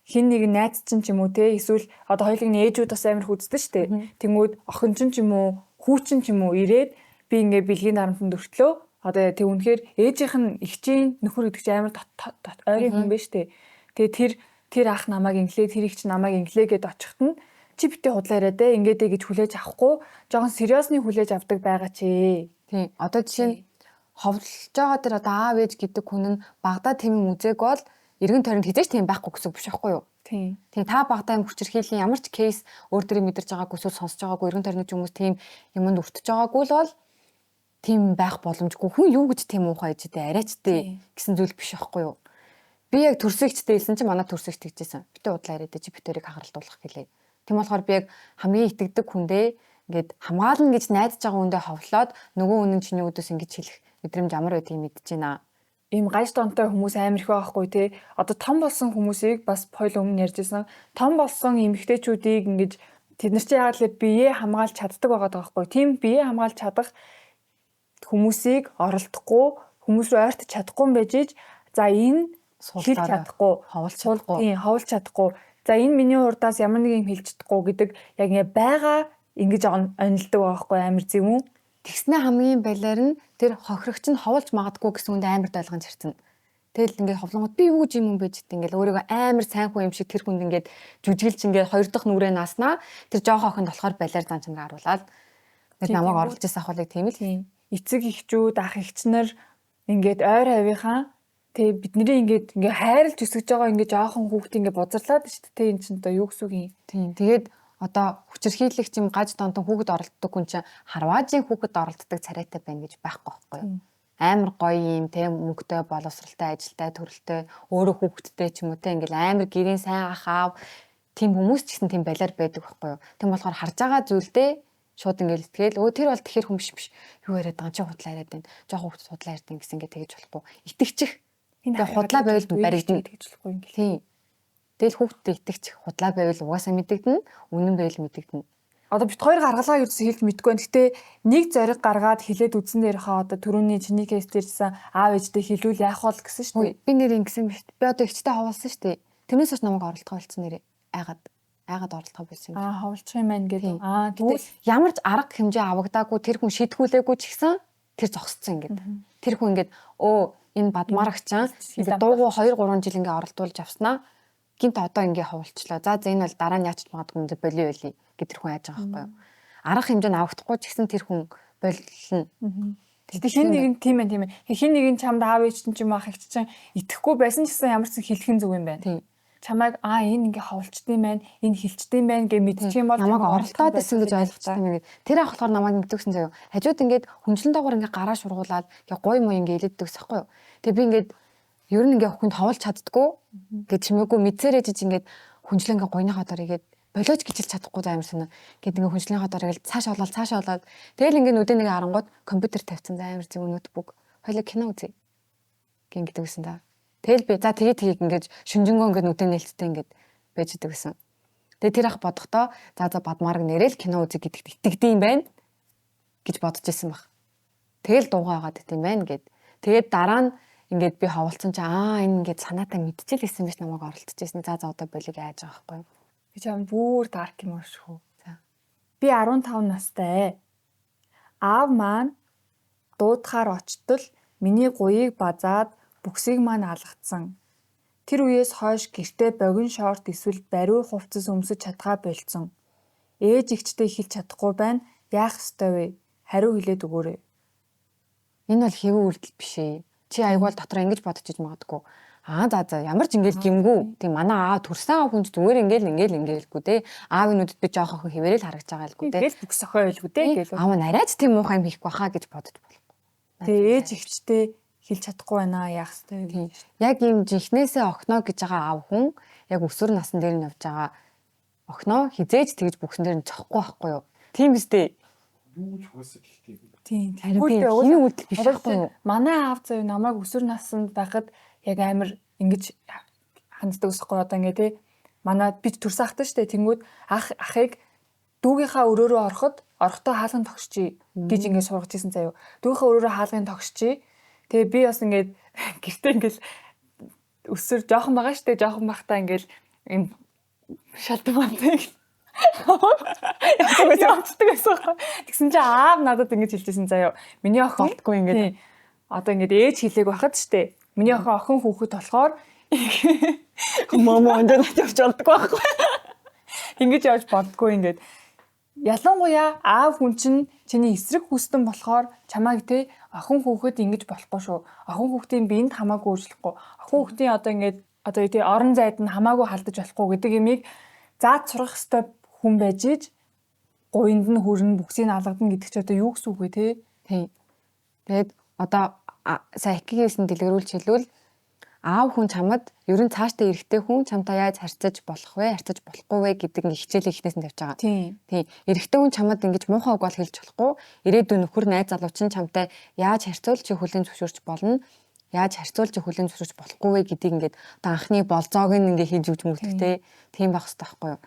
Speaker 2: хин нэг найз чинь ч юм уу те эсвэл одоо хоёулын ээжүүд бас амар хүздэг штэ. Тэнгүүд охин чинь ч юм уу хүү чинь ч юм уу ирээд би ингээ бэлгийн дарамтанд өртлөө. Одоо тэг үнэхээр ээжийнх нь эгчийн нөхөр гэдэг чинь амар ойрын хүн байна штэ. Тэгээ тэр ах намайг инглээ, тэр их ч намайг инглээ гэд очихт нь чи битээ худлаа яриад ингээд гэж хүлээж авахгүй жоохон сериосны хүлээж авдаг байгаа чи.
Speaker 1: Тийм. Одоо жишээ нь ховлж байгаа тэр одоо аав ээж гэдэг хүн нь багада тийм үзег бол эргэн тойронд хизээч тийм байхгүй гэсэн үг биш байхгүй юу?
Speaker 2: Тийм.
Speaker 1: Тийм та багада юм хүчирхийллийн ямар ч кейс өөр дөрөө мэдэрч байгаагүй эсвэл сонсож байгаагүй эргэн тойрны хүмүүс тийм юмд өртөж байгаагүй л бол тийм байх боломжгүй. Хүн юу гэж тийм уухай ээжтэй арайчтэй гэсэн зүйл биш байхгүй юу? Би яг төрсөгчтэй хэлсэн чинь манай төрсөгч тэгжсэн. Битээ удлаа яриад чи битэрийг хагаралтуулах гэлээ. Тийм болохоор би яг хамгийн итгэдэг хүндээ ингээд хамгаална гэж найдаж байгаа хүндээ ховлоод нөгөө хүн нь чиний өдөөс ингэж хэлэх мэдрэмж ямар байдгийг мэдэж байна.
Speaker 2: Ийм гаж донтой хүмүүс амар их байхгүй те. Одоо том болсон хүмүүсийг бас хоёул өмнө ярьжсэн. Том болсон эмэгтэйчүүдийг ингэж тэд нар чи яагаад л биеэ хамгаалж чаддаг байгаа даахгүй. Тийм биеэ хамгаалж чадах хүмүүсийг оролдохгүй, хүмүүс рүү ойртож чадахгүй юм байж ич. За энэ хэлж чадахгүй,
Speaker 1: ховлж чадахгүй.
Speaker 2: Тийм, ховлж чадахгүй. За энэ миний урдаас ямар нэг юм хэлж чадахгүй гэдэг яг ингээ байгаа ингэж онилдог байгаа хгүй амар зүг юм.
Speaker 1: Тэгснэ хамгийн балиар нь тэр хохирогч нь ховлж магадгүй гэсэн үнд амар ойлгож харцсан. Тэгэл ингээд ховлонгод би юу гэж юм байж гэдэг ингээд өөрийгөө амар сайн хүн юм шиг тэр хүнд ингээд жүжиглж ингээд хоёр дахь нүрээ нааснаа тэр жоох охинд болохоор балиар зан чанар харуулаад ингээд намайг оруулж ирсэн ахвалыг тийм л.
Speaker 2: Эцэг эхчүүд ах эгчнэр ингээд ойр хавийнхаа тэгээ бидний ингээд хайрлж өсгөж байгаа ингээд жоохон хүүхд ингээд бузарлаад шүү дээ. Энд чинь одоо юу гэсэн үг юм.
Speaker 1: Тийм. Тэгээд одоо хүчирхийлэгч юм гаж донтон хүүхэд оролддог хүн чинь харваажийн хүүхэд оролддог царайтай байна гэж байхгүй байхгүй юу? Амар гоё юм те мөнгөтэй боловсралтай ажилтай төрөлтэй өөрөө хүүхэдтэй ч юм уу те ингээл амар гэрийн сайн ахаав тийм хүмүүс ч гэсэн тийм балиар байдаг байхгүй юу? Тийм болохоор харж байгаа зүйлдээ шууд ингээл тэгэл өө тэр бол тэгэхэр хүн биш юу яриад байгаа чи худлаа яриад байна. Жохо хүүхэд худлаа ярьдаг гэсэн ингээд тэгэж болохгүй. Итгэчих. Тэгээ худлаа байвал баригдана
Speaker 2: тэгж болохгүй юм.
Speaker 1: Тийм. Тэгэл хүүхдэд итгэж худлаа байвал угаасаа мэдэгдэнэ, үнэн байвал мэдэгдэнэ.
Speaker 2: Одоо бит хоёр гаргалгаа юусэн хэлж мэдгүй байна. Гэтэ нэг зориг гаргаад хилээд үзэн дээрхаа одоо түрүүний чиний кейс дээрсэн аав ээжтэй хэлүүл яах вэ гэсэн шүү дээ.
Speaker 1: Би нэр ингэсэн биш. Би одоо ихчтэй хавуулсан шүү дээ. Тэрнээс ч намайг оролдох болсон нэрээ. Айгаад оролдох байсан юм.
Speaker 2: Хавуулчих юм байна гэдэг.
Speaker 1: Тэгвэл ямар ч арга хэмжээ авагдаагүй тэр хүн шийдгүүлээгүй ч гэсэн тэр зогсцсон ингээд. Тэр хүн ингээд энэ бадмарагчаа ингээд дуугүй 2 3 жил ингээд оролдуулж авснаа гинт одоо ингээ хавуулчлаа. За энэ бол дараа нь яач магадгүй юм болио байли гэдэг тэр хүн яаж байгаа байхгүй юу? Арга хэмжээ нь авахдахгүй ч гэсэн тэр хүн болилно.
Speaker 2: Тэгтээ хин нэг нь тийм байна. Хин нэг нь чамд аав ээж чинь ч юм ах их чинь итгэхгүй байсан ч гэсэн ямар ч хэлхэн зүг юм байна.
Speaker 1: Тийм.
Speaker 2: Чамайг энэ ингээ хавуулчдсан байна, энэ хилчдсан байна гэж мэдчих юм бол
Speaker 1: намайг оролдоод байсан гэж ойлгочихсан юм. Тэр ах болохоор намайг мэдвэгсэн заяа. Хажууд ингээд хүнчлэн доогоор ингээ гараа шургуулаад ингээ гой мой ингээ илээддэгс байхгүй юу? Тэгээ би ингээд ер нь ингээ хүнд хавуулж чаддгүй гэж чимээгүй мэдсээрэж ингээд хүнчлэн ингээ гойныхаа дор игээд болооч гэж хэлж чадахгүй за юмсан гэд ингээ хүнчлэнийхаа дор игээл цаашаа болоод тэгэл ингээ нүдэ нэг харангууд компьютер тавьсан за амар зөв ноутбук хоёлаа кино үзье гингээд өгсөн да. Тэгэл би за тэгээ ингээд шүнжэнгөө ингээ нүдэ нээлттэй ингээд байж идэг гэсэн. Тэгээ тэр ах бодохдоо за бадмараг нэрэл кино үзье гэдэгт итгэдэм байх гэж бодож исэн баг. Тэгэл дуугаагаад идэм байх гэд. Тэгээд дараа нь ингээд би хавуулсан чи энэ ингээд санаатаа мэдчихэл хэлсэн биш намайг оролцож ирсэн. За одоо болиг яаж байгаа байхгүй юу?
Speaker 2: Би чам бүр дарк юм шүү. За. Би 15 настай. Аав маань дуудахаар очтол миний гуйыг базаад бүксийг маань алгацсан. Тэр үеэс хойш гэртээ богино шорт эсвэл бариу хувцас өмсөж чадгаа болцсон. Ээж эгчтэй хэлж чадахгүй байна. Яах ёстой вэ? Хариу хэлээд өгөөрэй.
Speaker 1: Энэ бол хэвэн үйлдэл биш ээ. Чи аягүй дотор ингэж бодож иж магадгүй. За ямар ч ингээл гимгүү. Тийм манай аав төрсөн аав хүнд зүгээр ингээл те. Аавын нүдэд би жоох охин хിവэрэл харагдаж байгаа л гү те.
Speaker 2: Тэгэл бүкс охин байлгүй те гэлээ.
Speaker 1: Аав нь арайч тийм муухай юм хийхгүй баха гэж бодож болохгүй.
Speaker 2: Тэгээ ээж эгчтэй хэлж чадахгүй байна. Яах ёстой вэ?
Speaker 1: Яг ийм жинхнээсээ охиноо гэж байгаа аав хүн яг өсвөр насны дээр нь явж байгаа охиноо хизээж тэгж бүксэн дээр нь цохгүй байхгүй юу? Тийм үстэй.
Speaker 3: Юу ч хуусах гэхдээ.
Speaker 2: Тийм.
Speaker 1: Хэвэн үйлдэл биш байхгүй юу?
Speaker 2: Манай аав заяа намайг өсвөр наснд байхад яг амар ингэж ханддаг усахгүй одоо ингээ тий. Манай бид төрсөн ахтай штэ тэнгүүд ахыг дүүгийнхаа өрөөрөө орохдоо хаалган тогсчий гэж ингээ сургаж ирсэн заяа. Дүүгийнхаа өрөөрөө хаалгын тогсчий. Тэгээ би бас ингээд гэртээ ингээл өсвөр жоохон байгаа штэ жоохон бахтаа ингээл юм шалтгаантай. Тэгсэн чинь аав надад ингэж хэлжсэн заяа. Миний охин
Speaker 1: болтгүй ингээд
Speaker 2: одоо ингээд ээж хэлээг байхад штэ. Миний охин хүүхэд болохоор
Speaker 1: момо ондоо явж болдгоо байхгүй.
Speaker 2: ингэж явж болдгоо ингээд. Ялангуяа аав хүн чинь чиний эсрэг хүсдэн болохоор чамайг те охин хүүхэд ингэж болохгүй шүү. Охин хүүхдийн биед хамаагүй өөрчлөхгүй. Охин хүүхдийн одоо ингээд одоо тий орон зайд нь хамаагүй халдаж болохгүй гэдэг юмыг зааж сурах ёстой хүн байж иж гуйнд нь хүрэн бүксийг алгадна гэдэг чи одоо юу гэсэн үг вэ те?
Speaker 1: Тий. Тэгээд одоо сая ихгийгээс нь дэлгэрүүлж хэлвэл аав хүн чамд ер нь цаашдаа эрэгтэй хүн чамтай яаж харьцаж болох вэ? Харьцаж болохгүй вэ гэдэг нэг хичээлээ ихнээс нь тавьж байгаа.
Speaker 2: Тийм.
Speaker 1: Эрэгтэй хүн чамд ингэж муухай үг бол хэлж болохгүй. Ирээдүйн нөхөр найз залуу чинь чамтай яаж харьцуулж хүлээн зөвшөөрч болно? Яаж харьцуулж хүлээн зөвшөөрч болохгүй вэ гэдгийг ингээд одоо анхны болзоог нь ингээ хийж өгч мөрдөгтэй. Тийм байх хэрэгтэй байхгүй юу?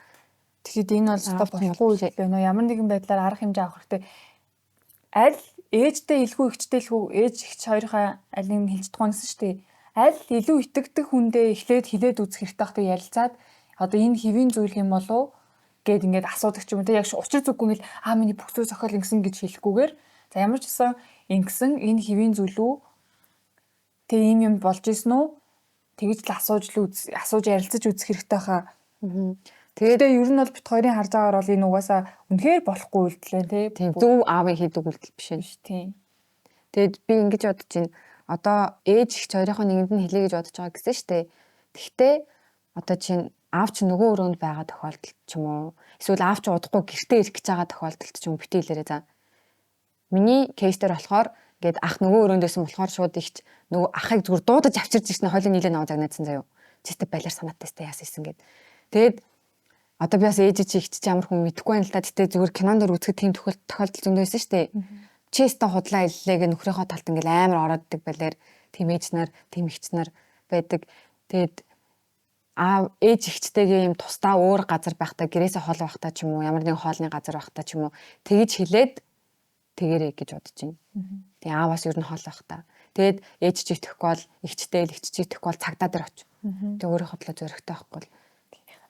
Speaker 2: Тэгэхэд энэ бол зөвхөн болохгүй үйл байна уу? Ямар нэгэн байдлаар арга хэмжээ авах хэрэгтэй. Аль ээжтэй илгүй ихчтэй илгүй ээж ихч хоёрын алийг нь хэлж тухайн гэсэн шүү дээ. Аль илүү итгэдэг хүндээ эхлээд хилээд үзэх хэрэгтэй багтаа ярилцаад одоо энэ хэвийн зүйл юм болов гэд ингээд асуудаг ч юм уу те яг учир зүггүй ингээл миний бүхсөө зохиол ингэсэн гэж хэлэхгүйгээр за ямар ч гэсэн ингэсэн энэ хэвийн зүйл үү тэг ийм юм болж исэн үү тэгж л асууж ярилцаж үзэх хэрэгтэй хаа. Тэгээд ер нь бол бит хоёрын харж байгаагаар бол энэ угаасаа үнэхээр болохгүй үйлдэл байна те.
Speaker 1: Тийм зөв аавын хийдэг үйлдэл биш ээ.
Speaker 2: Тийм.
Speaker 1: Тэгээд би ингэж бодож байна. Одоо ээж их хоёрын нэгэнд нь хэлье гэж бодож байгаа гэсэн шүү дээ. Тэгтээ одоо чинь аав чинь нөгөө өрөөнд байгаа тохиолдолд ч юм уу эсвэл аав чинь удахгүй гэртээ ирэх гэж байгаа тохиолдолд ч юм битээ хэлээрэй за. Миний кейс дээр болохоор ингээд ах нөгөө өрөөндөөсөн болохоор шууд ихч нөгөө ахыг зүгээр дуудаж авчирж ирсэн хойлоо нийлээ наваа загнаадсан заяо. Чистэ балиар санаатай сте яасан исэн гээд. Тэгээд одоо би бас ээж чи ихч ямар хүн мэдэхгүй байна л та. Гэтэ зүгээр кинонд үзэхэд тийм тохиолдол зөндөө байсан шүү дээ. Чистэ худлаа иллээ гэ нөхрийнхөө талд ингээл амар орооддаг балиар тийм ээж нар, тийм ихч нар байдаг. Тэгээд ээж ихчтэйгээ юм тусдаа өөр газар байхдаа гэрээсээ хол байхдаа ч юм уу ямар нэгэн хоолны газар байхдаа ч юм уу тэгж хилээд тэгэрэй гэж бодож байна. Тэгээ ааваас ер нь хол байхдаа. Тэгээд ээж чи итгэхгүй бол ихчтэй л ихч чи итгэхгүй бол цагдаа дээр очив. Тэгээ өөрийнхөө төлөө зөрөгтэй байхгүй бол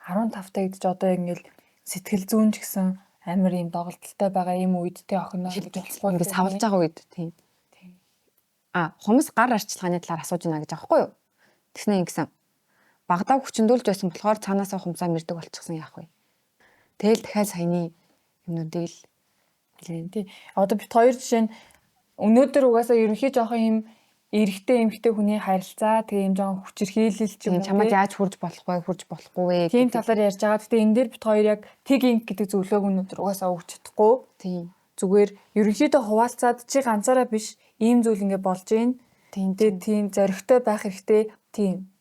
Speaker 2: 15 та гэдэж одоо ингээл сэтгэл зүйн ч гэсэн амар юм доголдолтой байгаа юм үед те охиноо
Speaker 1: хэлж болохгүй ингээд савлж байгаа үед тийм. Хүмүүс гар арчилгааны талаар асууж байна гэж аахгүй юу? Тэгснэ ингэсэн. Багдаа хүчндүүлж байсан болохоор цаанаасаа хумсаа мэрдэг болчихсон яах вэ? Тэгэл дахиад саяны юмнуудыг л хэлэн тий.
Speaker 2: Одоо бит хоёр жишээ нь өнөөдөр угаасаа ерөнхий жоохон юм эрэгтэй эмэгтэй хүний харилцаа тэгээ юм жоохон хүчирхийлэл ч юм уу
Speaker 1: чамд яаж хурж болохгүй вэ
Speaker 2: тийм талаар ярьж байгаа. Гэтэ энэ дээр бит хоёр яг тэг инк гэдэг зөвлөгөөг өнөөдөр угаасаа өгч чадахгүй.
Speaker 1: Тийм.
Speaker 2: Зүгээр ерөнхийдөө хуваалцаад чи ганцаараа биш ийм зүйл ингэ болж гин. Тийм зоригтой байх хэрэгтэй. Тийм.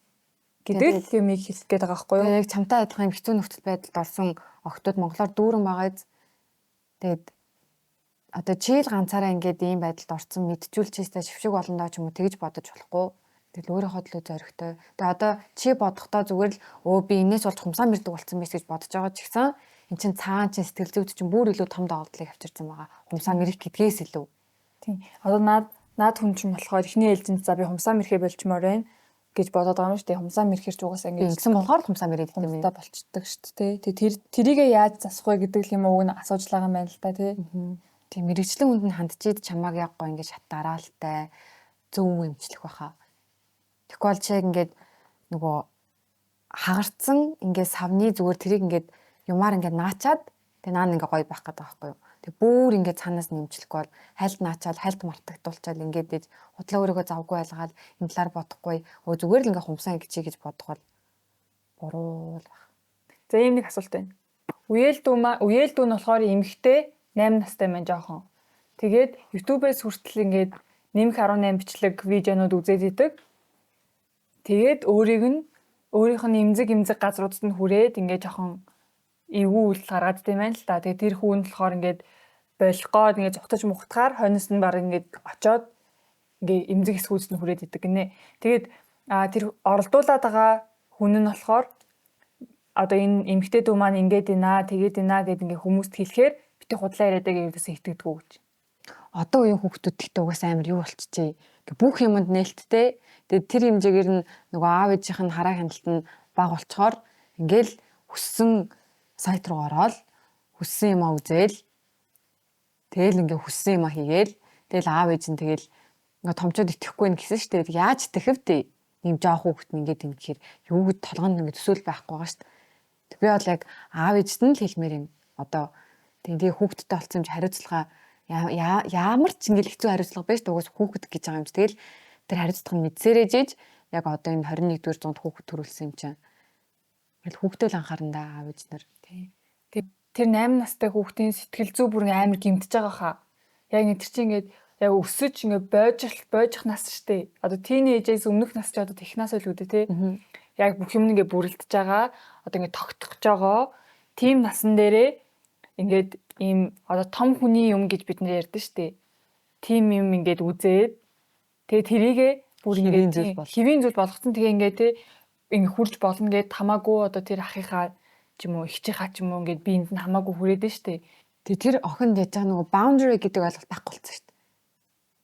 Speaker 2: Гэдэг юмыг хэлэх гээд байгаа байхгүй юу?
Speaker 1: Яг чамтай адилхан хэцүү нөхцөл байдалд орсон охтууд монголоор дүүрэн байгаа. Тэгээд одоо чи л ганцаараа ингээд ийм байдалд орсон мэдчүүлчихстэй шившиг болондоо ч юм уу тэгж бодож болохгүй. Тэгэл өөрийнхөө төлөө зоригтой. Тэгээ одоо чи бодохдоо зүгээр л би энэс болж хумсаа мэрдэг болсон байс гэж бодож байгаа ч гэсэн эн чин цаан чин сэтгэл зүйд чинь бүр илүү том доголдлыг авчирсан байгаа. Хумсаа мэрэх гэдгээс илүү.
Speaker 2: Тийм. Одоо наад хүн чинь болохоор эхний ээлжинд за би хумсаа мэрэхэ болчмоор байна гэж бодоод байгаа юм шүү дээ. Хумсаа мэрэхэр ч угаасаа ингэж
Speaker 1: ингэсэн болохоор хумсаа мэрээд
Speaker 2: юм та болчдөг шүү дээ. Тэгээ тэрийгээ яаж засах вэ гэдэг юм уг нь асууж байгаа юм байна л та тий.
Speaker 1: Тийм мэрэгчлэн хүнд нь хандчихэд чамааг яг гоо ингэж хатаараалтай зөв эмчлэх байхаа. Тэгэхгүй бол чи ингээд нөгөө хагарцсан ингээд савны зүгээр тэрийг ингээд юмар ингээд наачаад тэгээ наан ингээд гоё байх гэдэг байхгүй юу. Тэг бүр ингээд цаанаас нэмчлэхгүй бол хальт наачаал хальт мартагдуулчаал ингээд дэж худлаа өөрийгөө завгүй байлгаад энэ талаар бодохгүй өө зүгээр л ингээд хумсаа ингэчий гэж бодгол буруу л байх.
Speaker 2: За ийм нэг асуулт байна. Үеэл дүү нь болохоор эмэгтэй 8 настай маань жоохон. Тэгээд YouTube-ээс хүртэл ингээд нэмэх 18 бичлэг видеонууд үзээд идэг. Тэгээд өөрийнх нь имзэг газруудад нь хүрээд ингээд жоохон эвгүй үйл гаргаад тийм байна л та. Тэгээд тэр хүүн болохоор ингээд болохгоод ингээд зугтаж мухтахаар хойноос нь баг ингээд очоод ингээд имзэг эсгүүцэд нь хүрээд идэг гинэ. Тэгээд тэр оролдуулаад байгаа хүн нь болохоор одоо энэ эмэгтэй дүү маань ингээд ийна тэгээд ийна гэд ингээд хүмүүст хэлэхээр бити худлаа яриад байгаа юудаас итгэдэггүй гэж.
Speaker 1: Одоо үеийн хүүхдүүд гэхдээ угаасаа амар юу болчихжээ. Бүх юмд нээлттэй. Тэгээд тэр хэмжээгээр нь нөгөө аав ээжийнх нь хараа хяналт нь бага болчоор ингээл хүссэн сайт руу ороод хүссэн юм үзээл тэгэл ингээ хүссэн юм хийгээл тэгэл аав ээж нь тэгэл ингээ томчууд итгэхгүй нь гэсэн штэ. Яаж итгэвдээ? Ийм жоох хүүхэд нь ингээ тэнгэхээр юу гэд толгонд ингээ төсөөл байхгүй байгаа штэ. Тэг би бол яг аав ээжт нь л хэлмээр юм. Одоо тэгээ хүүхэдтэй болсон юм чи хариуцлага ямар ч ингээл хэцүү хариуцлага байж дугаас хүүхэд гэж байгаа юм чи тэгэл тэр хариуцлага нь мэдсээрэж ээж яг одоо энэ 21-р зуунд хүүхэд төрүүлсэн юм чинь. Тэгэл хүүхдээ л анхаарна аав ээж нар.
Speaker 2: Тэр 8 настай хүүхдийн сэтгэл зүй бүр амар гэмтэж байгаа хаа. Яг энэ тэр чинь ингээд яг өсөж ингээд бойжих нас штэ. Одоо тийнейжээс өмнөх нас ч одоо технаас л үүдээ те. Яг бүх юм ингээд бүрэлдэж байгаа. Одоо ингээд тогтхож байгаа. Тим насан дээрээ ингээд ийм одоо том хүний юм гэж бид нэр ярьдэн штэ. Тим юм ингээд үзээд тэгээ тэрийгээ бүр ингээд хэвийн зүйл болгоцсон тэгээ ингээд те ингээд хурж болно гэд хамаагүй одоо тэр ахыхаа ч юм уу ихчийнхаа ч юм уу ингээд биэнд нь хамаагүй хүрээд нь штэ.
Speaker 1: Тэгээ тэр охинд яж байгаа нөгөө boundary гэдэг ойлголт байхгүй болсон штэ.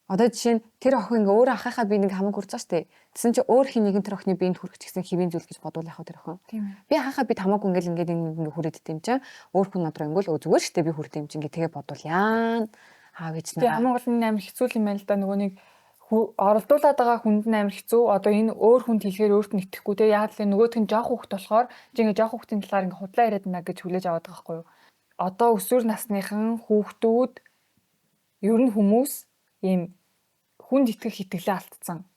Speaker 1: Одоо жишээ нь тэр охин ингээ өөр ахыхаа биенийг хамаагүй хүрч байгаа штэ. Тэсэн чи өөр хин нэгэн тэр охины биенд хүрэх гэсэн хэвийн зүйл гэж бодвол яах вэ тэр охин? Би ахыхаа бид хамаагүй ингээл ингээд ингээ хүрээд идэм чинь өөр хүн надруу ингүүл зүгээр штэ би хүрдэм чинь ингээ тэгээ бодвол яан аав ээж
Speaker 2: Тэгээ хамгийн гол нь амар хэцүү юм байна л да нөгөө нэг оролдуулаад байгаа хүнд нь амар хэцүү. Одоо энэ өөр хүнд хэлэхээр өөрт нь итгэхгүй те. Яг л нөгөөх нь жоох хүүхд болохоор чи ингээ жоох хүүхдийн талаар ингээ худлаа яриад байна гэж хүлээж аваад байгаа байхгүй юу? Одоо өсвөр насныхан хүүхдүүд ер нь хүмүүс ийм хүнд итгэх итгэлээ алдсан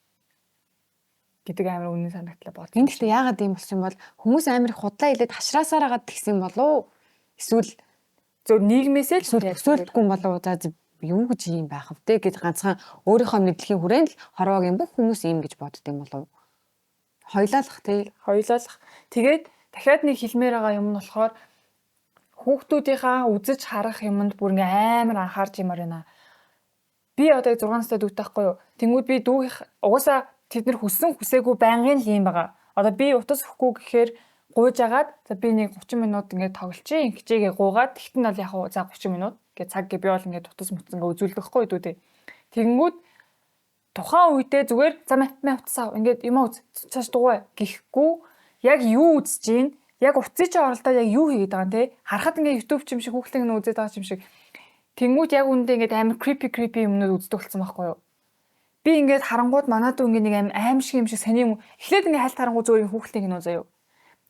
Speaker 2: гэдэг амар үнэн санагдлаа бод.
Speaker 1: Энэ гэхдээ яагаад ийм болсон бол хүмүүс амар худлаа хэлээд хашраасаар агаад тэгсэн болов эсвэл
Speaker 2: зөв нийгмээсээ л
Speaker 1: төсөөлдгүй болов за юу гэж юм байх вэ гэж ганцхан өөрийнхөө мэдлэгийн хүрээнд л хорвоогийн бүх хүмүүс ийм гэж бодд юм болов. Хоёлаалах тий.
Speaker 2: Хоёлаалах. Тэгээд дахиад нэг хэлмээр байгаа юм нь болохоор хүүхдүүдийнхаа үзэж харах юмд бүр ингээм амар анхаарч юмар байна. Би одоо 6 настай дүүтэй байхгүй юу? Тэнгүүд би дүүх угаасаа тэд нар хүссэн хүсээгүй байнгын л юм байгаа. Одоо би утас өхгүй гэхээр гуйж агаад за би нэг 30 минут ингээд тоглолчих ингэчээгээ гуугаад тэгтэн бол яг за 30 минут гэ цаг гэ би бол ингээд утас мөцөнгө үзүүлдэг хгүй дүүдээ. Тэгэнгүүт тухайн үедээ зүгээр за утасаа ингээд юм уу цааш дугуй гэхгүй яг юу үзэж гин яг утсыг чи оролдоод яг юу хийгээд байгаа юм те харахад ингээд YouTube ч юм шиг хүүхдийн нөө үзээд байгаа юм шиг тэнгүүд яг үндэ ингээд амар creepy юмнууд үздэг болсон байхгүй юу. Би ингээд харангууд манад ингээд нэг аим шиг юм шиг сони юм эхлээд ингээд хальт харангууд зүгээр хүүхдийн нөө заяа.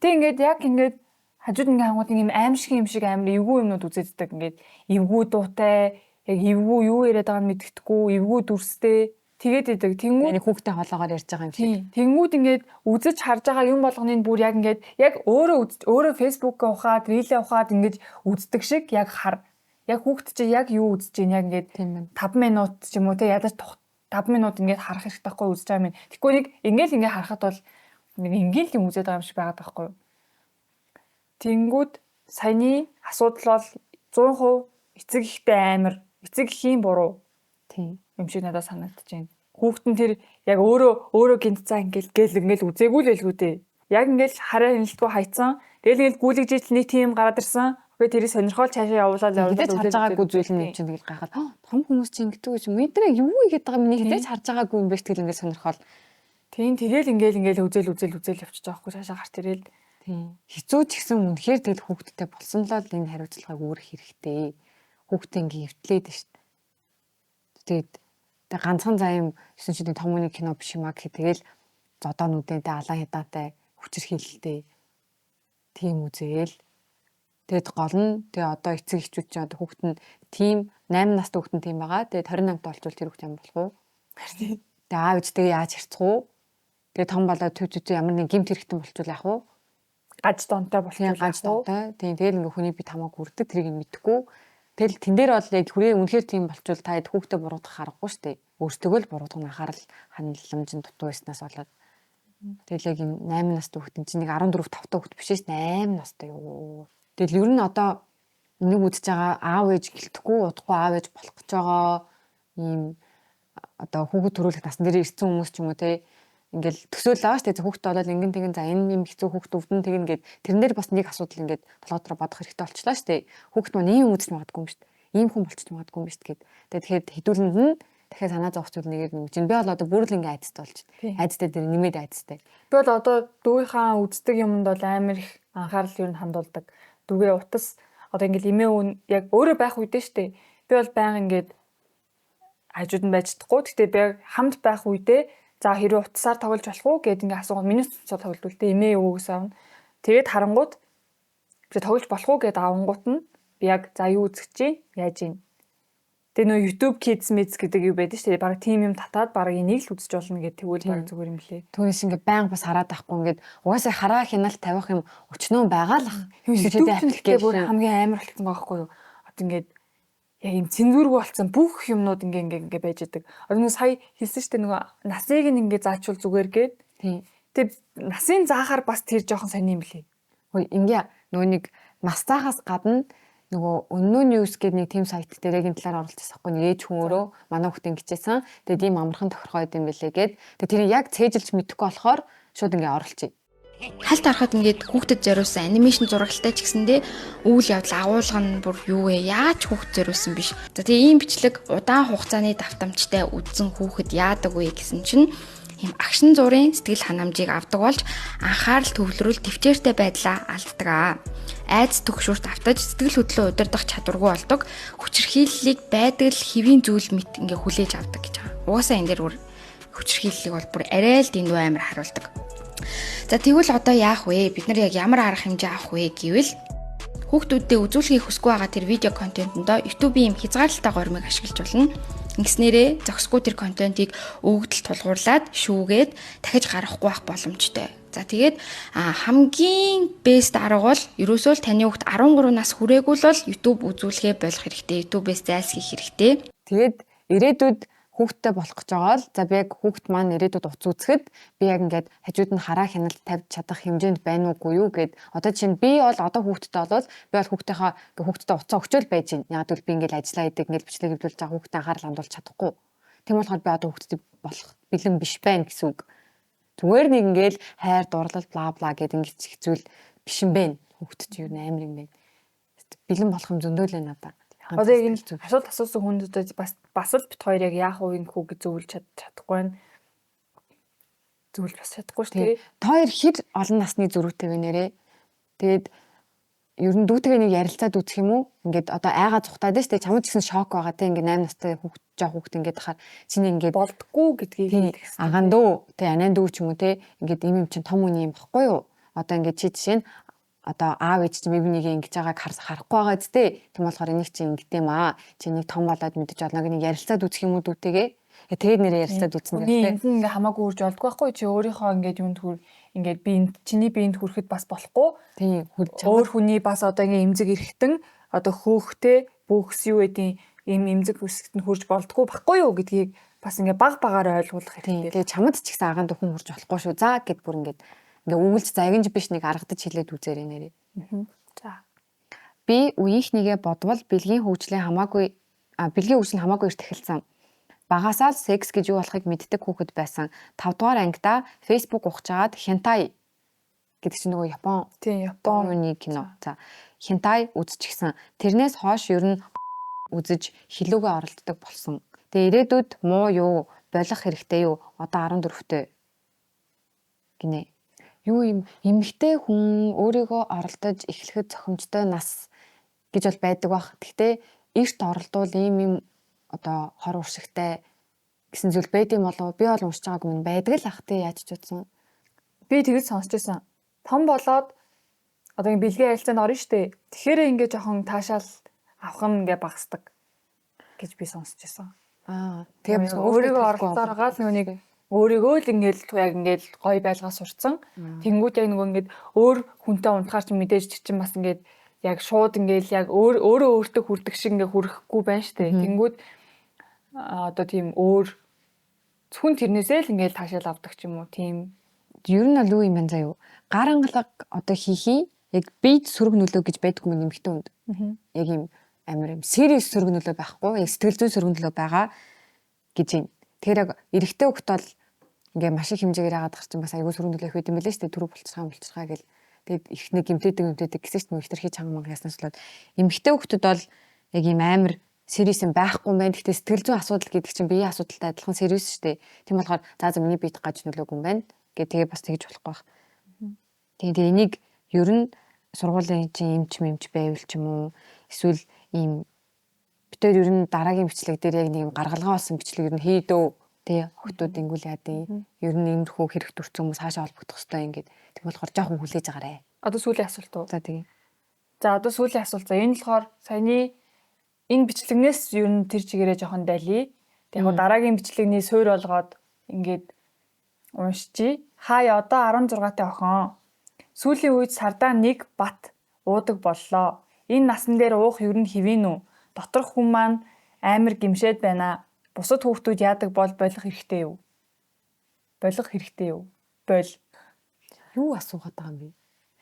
Speaker 2: Тэг ингээд яг ингээд хажууд ингээ хангууд юм аим шиг юм шиг амар эвгүй юмнууд үзээддэг ингээд эвгүй дуутай яг эвгүй юу яриад байгааг нь мэддэхгүй эвгүй дүрстэй тэгээд идэг тэнгүүд
Speaker 1: хүүхдэд хоолоогоор ярьж байгаа юм шиг
Speaker 2: тэнгүүд ингээд үзэж харж байгаа юм болгоныг бүр яг ингээд яг өөрөө фэйсбүүкээ ухаад рилээ ухаад ингээд үздэг шиг яг хар яг хүүхд чи яг юу үзэж ийн яг ингээд 5 минут ч юм уу те ядаж 5 минут ингээд харах хэрэгтэй байхгүй үзэж байгаа юм. Тэгэхгүй нэг ингээл ингээд харахад бол нэг ингээл юм үзээд байгаа юм шиг байгаад байхгүй юу. Тэнгүүд саяны асуудал бол 100% эцэг ихтэй амар эцэг ихийн буруу
Speaker 1: тийм
Speaker 2: юм шиг надад санагдаж байна. Хүүхэд нь тэр яг өөрөө гинцээ ингээл үзээгүй л байлгүй дээ. Яг ингээл хараа хяналтгүй хайцсан. Тэгэл ингээл гүйлгэж ижил нэг тийм гараад ирсэн. Тэгээ тэрийг сонирхол цаашаа явуулаад
Speaker 1: харж байгаагүй зүйл нь чинь тэгэл гайхаад том хүмүүс чинь ингэдэг гэж мэдрээ юу игээд байгаа миний хідэж харж байгаагүй юм биш тэгэл ингээл сонирхол.
Speaker 2: Тийм тэгэл ингээл үзэл явчихж байгаа хгүй цаашаа гарт ирэл.
Speaker 1: Тийм. Хизүү ч гэсэн үнэхээр тэгэл хүүхдтэй болсон л энэ хариуцлагыг үүрэх хэрэгтэй. Хүүхдээ ингээ эвтлээд шүү дээ. Тэгээд ганцхан заа юм 9 жилийн том хүний кино биш юмаа гэхэд тэгэл зодоонуудынтай алан хядаатай хүчирхийлэлтэй тийм үзээл. Тэгэд гол нь тэгээ одоо эцэг эхчүүд чинь одоо хүүхэд нь тийм 8 настай хүүхэд нь тийм байгаа. Тэгээд 28 таа болчвол тэр хүүхэд юм болох уу? Тэгээ аав ээжтэйгээ яаж харьцах уу? Тэгээ том болоод төв ямар нэг гэмт хэрэгтэн болчвол яах вэ?
Speaker 2: Гаж донтой болчихвол
Speaker 1: Гаж донтой. Тийм тэгэл ингээ хүний бие тамааг үрдэг тэрийг нь мэдхгүй. Тэгэл тэн дээр бол яг хүрээ үнэхээр тийм болчвол та хэд хүүхдээ буруудах харахгүй шүү дээ. Өөртөө л буруудах нь анхаарал хандламжинд дутуу байснаас болоод. Тэгэл яг юм 8 настай хүүхэд чинь нэг 14 5 та хүүхэд биш ээ 8 настай юу. Тэгэл ер нь одоо нэг үдчихэж байгаа аав ээж гэлтэхгүй удахгүй аав ээж болох гэж байгаа ийм одоо хүүхэд төрүүлэх насн дээр ирсэн хүмүүс ч юм уу те ингээл төсөөлөл байгаа шүү дээ хүүхэд болоод ингэн тэгэн за энэ юм хэцүү хүүхэд өвдөн тэгэн гээд тэрэн дээр бас нэг асуудал ингээд толгойдоо бодох хэрэгтэй болчихлоо шүү дээ хүүхэд маань ийм үзэж магадгүй юм шүү дээ ийм хүн болчих магадгүй юм шүү дээ гээд тэгэхээр хэдүүлэнд нь дахиад санаа зовх зүйл нэгээр нэг чинь би бол одоо бүр л ингээ айцтай болж байна айцтай дээр нэмээд айцтай
Speaker 2: би бол одоо дүүийнхаа үздэг юмд бол амар их анхаарал юу н хандуулдаг дүүгээ утас одоо ингээл эмээ өвн яг өөрөө байх үедээ штэ би бол байнга ингээд хажууд нь байж чадахгүй гэхдээ би хамт байх үедээ за хэрвээ утасаар тоглож болох уу гэд ингээ асуугаа миний утасаар тоглолт үлдээ эмээ өвгөөс авна тэгээд харангууд би тоглож болох уу гэд авангууд нь би яг за юу үзэх чи яаж ийн тэгээ нөө YouTube Kids Mids гэдэг юу байдаг штэ баг тим юм татаад баг энийг л үзэж болно гэд тэгвэл баг зүгээр юм лээ
Speaker 1: түүнээс ингээ байнга бас хараад байхгүй ингээд угаасаа хараа хяналт тавих юм өчнөө байгаа л
Speaker 2: YouTube аппликейшн бүр хамгийн амар болсон байгаа байхгүй юу одоо ингээд яг юм цензургүй болсон бүх юмнууд ингээ байж идэг. Одоо нэг сая хэлсэн шүү дээ нөгөө насыг ингээ заачвал зүгээр гээд. Тэг насын заахаар бас тэр жоохон сони юм лээ.
Speaker 1: Хөөе ингээ нөгөө нэг нас заахаас гадна нөгөө Unknown News гэдэг нэг team сайт дээр яг энэ талаар оролцсон байхгүй нэг ээж хүн өөрөө манай хүүхдээ ингэжсэн. Тэгээд ийм амархан тохиргоо идэм билээ гээд. Тэгээд тэрийг яг цээжилж мэдэхгүй болохоор шууд ингээ оролцъё.
Speaker 4: Хальт харахад ингээд хүүхдэд зориулсан анимашн зурагтай ч гэсэндээ үйл явдал агуулга нь бүр юу вэ? Яаж хүүхд зориулсан биш. За тэгээ ийм бичлэг удаан хугацааны давтамжтай үзсэн хүүхэд яадаг вэ гэсэн чинь ийм агшин зургийн сэтгэл ханамжийг авдаг болж анхаарал төвлөрүүл төвчээртэй байдлаа алддаг. Айдас төгшүүрт автаж сэтгэл хөдлөлөө удирдах чадваргүй болдог. Хүчирхийллийг байдаг л хэвийн зүйл мэт ингээ хүлээж авдаг гэж байгаа. Угаасаа энэ дээр бүр хүчирхийллийг бол бүр арай л дэндүү амар харуулдаг. За тэгвэл одоо яах вэ? Бид нар яг ямар арга хэмжээ авах вэ гэвэл хүүхдүүдэд үзүүлэхийг хүсэхгүй байгаа тэр видео контентэндөө YouTube-ийн хязгаарлалтай гормыг ашиглаж болно. Ингэснээрээ зохисгүй тэр контентийг өгдөл тулгуурлаад шүүгээд дахиж гаргахгүй байх боломжтой. За тэгээд хамгийн бест арга бол ерөөсөө л таны хүүхд 13 нас хүрээгүй л бол YouTube үзүүлэхээ болох хэрэгтэй. YouTube-ээс зайлсхийх хэрэгтэй.
Speaker 1: Тэгээд ирээдүйд хүүхдтэй болох гэж байгаа л за би яг хүүхд маань ирээдүйд уц үзэхэд би яг ингээд хажууд нь хараа хяналт тавьж чадах хэмжээнд байна уугүй юу гэд одоо чинь би бол одоо хүүхдтэй болоод би бол хүүхдийнхаа хүүхдтэй уцаа өгчөөл байж байна. Яг л би ингээд ажиллаа идэг ингээд бичлэг хэвлүүлж байгаа хүүхдэд анхаарал хандуулж чадахгүй. Тийм болохоор би одоо хүүхдтэй болох бэлэн биш байна гэсэн үг. Зүгээр нэг ингээд хайр дурлал бла бла гэд ингээд хэцүүл биш юм бэ. Хүүхд чинь юу амар юм бэ. Бэлэн болох юм зөндөө л байна надаа.
Speaker 2: Одоо яг энэ асуулт асуусан хүмүүстээ бас л бит хоёр яг яах вэ нөхөө гэж зөвлөж чадахгүй байна. Зөвлөж бас чадахгүй шүү дээ.
Speaker 1: Та хоёр хэр олон насны зөрүүтэй вэ нэрээ. Тэгээд ер нь дүүтэйгээ нэг ярилцаад үзэх юм уу? Ингээд одоо айгаа цухтаад дээ шүү дээ. Чамд ч гэсэн шок байгаа те. Ингээд 8 настай хүүхд жоо хүүхд ингээд хахаар чиний ингээд
Speaker 2: болдгоо гэдгийг
Speaker 1: хэлдэг. Агаан дөө те анаа дүү ч юм уу те. Ингээд юм чинь том үний юм баггүй юу? Одоо ингээд чи жишээ нь одоо аав ээж чинь бибнийг ингэж байгааг харахгүй байгаа зү. Тийм болохоор энийг чинь ингэдэм аа. Чи нэг том болоод мэдэж олно гэх нэг ярилцаад үзэх юм уу дүүтэйгээ. Тэгээд нэрээ ярилцаад үзсэн
Speaker 2: гэх тээ. Ингээ хамаагүй үрж олдгүй байхгүй чи өөрийнхөө ингээд юунд хүр ингээд би чиний биед хүрэхэд бас болохгүй.
Speaker 1: Тийм хүрч
Speaker 2: өөр хүний бас одоо ингээ эмзэг эрэхтэн одоо хөөхтэй бүхс юу гэдیں ийм эмзэг үсгт нь хурж болдгүй байхгүй юу гэдгийг бас ингээ баг багаар ойлгуулах хэрэгтэй.
Speaker 1: Тэгээд чамд ч гэсэн агаан дөхөн хурж болохгүй шүү. За гэд бүр ингээд үгэлж загинж биш нэг аргадаж хэлээд үзээрэй нэрээ.
Speaker 2: За.
Speaker 1: Би үеийнхнийгээ бодвол бэлгийн хөгжлийн хамаагүй эрт эхэлсэн. Багасаа л секс гэж юу болохыг мэддэг хүүхэд байсан. 5 дугаар ангидаа Facebook ухажгаад хентай гэдэг чинь нөгөө Японы кино. За хентай үзчихсэн. Тэрнээс хойш ер нь үзэж хилүүгээ оролддог болсон. Тэгээ ирээдүйд муу юу болох хэрэгтэй юу? Одоо 14-тэй гинэ. Юу юм эмэгтэй хүн өөрийгөө оролдож эхлэхэд зохимжтой нас гэж бол байдаг бах. Гэхдээ эрт оролдвол ийм одоо хор уршигтай гэсэн зүйл байд юм болов би бол уншиж байгаагүй юм байдаг л ах тий яаж ч утсан.
Speaker 2: Би тэгж сонсч байсан. Том болоод одоо ингэ бэлгийн харилцаанд орно штэ. Тэгэхээр ингэ жоохон таашаал авах нь ингээ багасдаг гэж би сонсч байсан.
Speaker 1: Тэгээ бас
Speaker 2: өөрийгөө оролцоор гал нүг өөрийгөө л ингээл яг ингээл гоё байлгаа сурцсан. Тэнгүүд яг нөгөө ингээд өөр хүнтэй унтахаар ч мэдээж чинь бас ингээд яг шууд ингээл яг өөрөө өөртөө хүрдэг шиг ингээ хүрэхгүй байна штэ. Тэнгүүд одоо тийм өөр зөвхөн тэрнээсээ л ингээл таашаал авдаг ч юм уу тийм.
Speaker 1: Ер нь л юу юм байна заяа. Гарангалга одоо хийхий яг бие сөрөг нөлөө гэж байдгүй юм нэмэгтэй хүнд. Яг юм амар юм serious сөрөг нөлөө байхгүй. Яг сэтгэл зүйн сөрөг нөлөө байгаа гэж юм. Тэгэхээр яг эрэгтэй хөлт бол ингээ маш их хэмжээгээр яагаад гарч чинь бас айгүй сөрөг нөлөө их байд юм байлээ шүү дээ. Түрүү булчирхаа гэл. Тэгээд их нэг гимтэдэг гэсэн чинь ихтер хийж чанга манга яснаас болоод эмэгтэй хөлтөд бол яг юм амар serious юм байхгүй юм байна. Гэхдээ сэтгэл зүйн асуудал гэдэг чинь биеийн асуудалтай адилхан serious шүү дээ. Тийм болохоор за миний биед гаж нөлөөг юм байна. Тэгээ бас тэгж болохгүй байх. Тэгээ энийг ер нь сургуулийн чинь эмч байвал ч юм уу эсвэл ийм битээр ер нь дараагийн бичлэг дээр яг нэг юм гаргалгаа болсон бичлэг ер нь хийдөө тий хөгтүүд ингүүл яадیں۔ Ер нь иймэрхүү хэрэг төрсөн хүмүүс хаашаа холбогдох хэвээр ингээд тийм болохоор жоохон хүлээж агаарэ.
Speaker 2: Одоо сүүлийн асуулт уу?
Speaker 1: За тэгээ.
Speaker 2: За одоо сүүлийн асуулт. За энэ болохоор саяны энэ бичлэгнээс ер нь тэр чигээрээ жоохон дайлий. Тэгээ яг дараагийн бичлэгний суурь болгоод ингээд уншчи. Хаяа одоо 16-тай охин. Сүүлийн үед сардаа нэг бат уудаг боллоо. Энэ насан дээр уух ер нь хэвэн үү? Доторх хүн маань амар гимшээд байна. Бусад хүүхдүүд яадаг бол болох хэрэгтэй юу? Болох хэрэгтэй юу? Бол.
Speaker 1: Юу асуугаад байгаа юм бэ?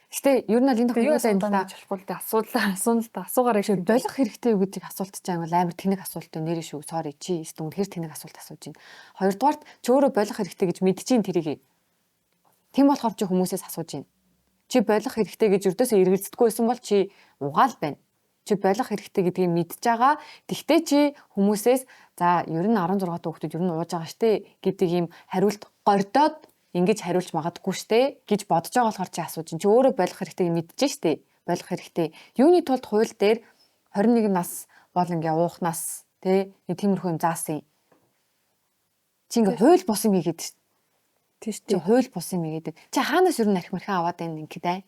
Speaker 1: Гэтэ ер нь л энэ
Speaker 2: юу
Speaker 1: тохиолдолд
Speaker 2: болохгүй л дээ асуугаарай шүү.
Speaker 1: болох хэрэгтэй юу гэдэг асуулт чинь амар тэнэг асуулт нэрээ шүү. Sorry чи эсвэл үнэхээр тэнэг асуулт асууж байна. Хоёрдугаарт чи өөрөө болох хэрэгтэй гэж мэдчихин тэрийг. Тийм болохоор чи хүмүүсээс асууж байна. Чи болох хэрэгтэй гэж өрдөөсөө эргэлздэггүй байсан бол чи угаал байна. Чи болох хэрэгтэй гэдгийг мэдж байгаа. Тэгтээ чи хүмүүсээс за ер нь 16 дэх хүүхдүүд ер нь ууж байгаа штэ гэдэг ийм хариулт гордоод ингэж хариулж магадгүй штэ гэж бодож байгаа болохоор чи асууж чинь чи өөрөө болох хэрэгтэйг мэдэж штэ. Болох хэрэгтэй. Юуны тулд хууль дээр 21 нас бол ингээ уухнаас тий тиймэрхүү юм заасан юм. Чи ингээ хууль бус юм хийгээд штэ.
Speaker 2: Тийш
Speaker 1: Чи хууль бус юм хийгээд. Чи хаанаас ер нь архи мархаа аваад байна ингэдэ.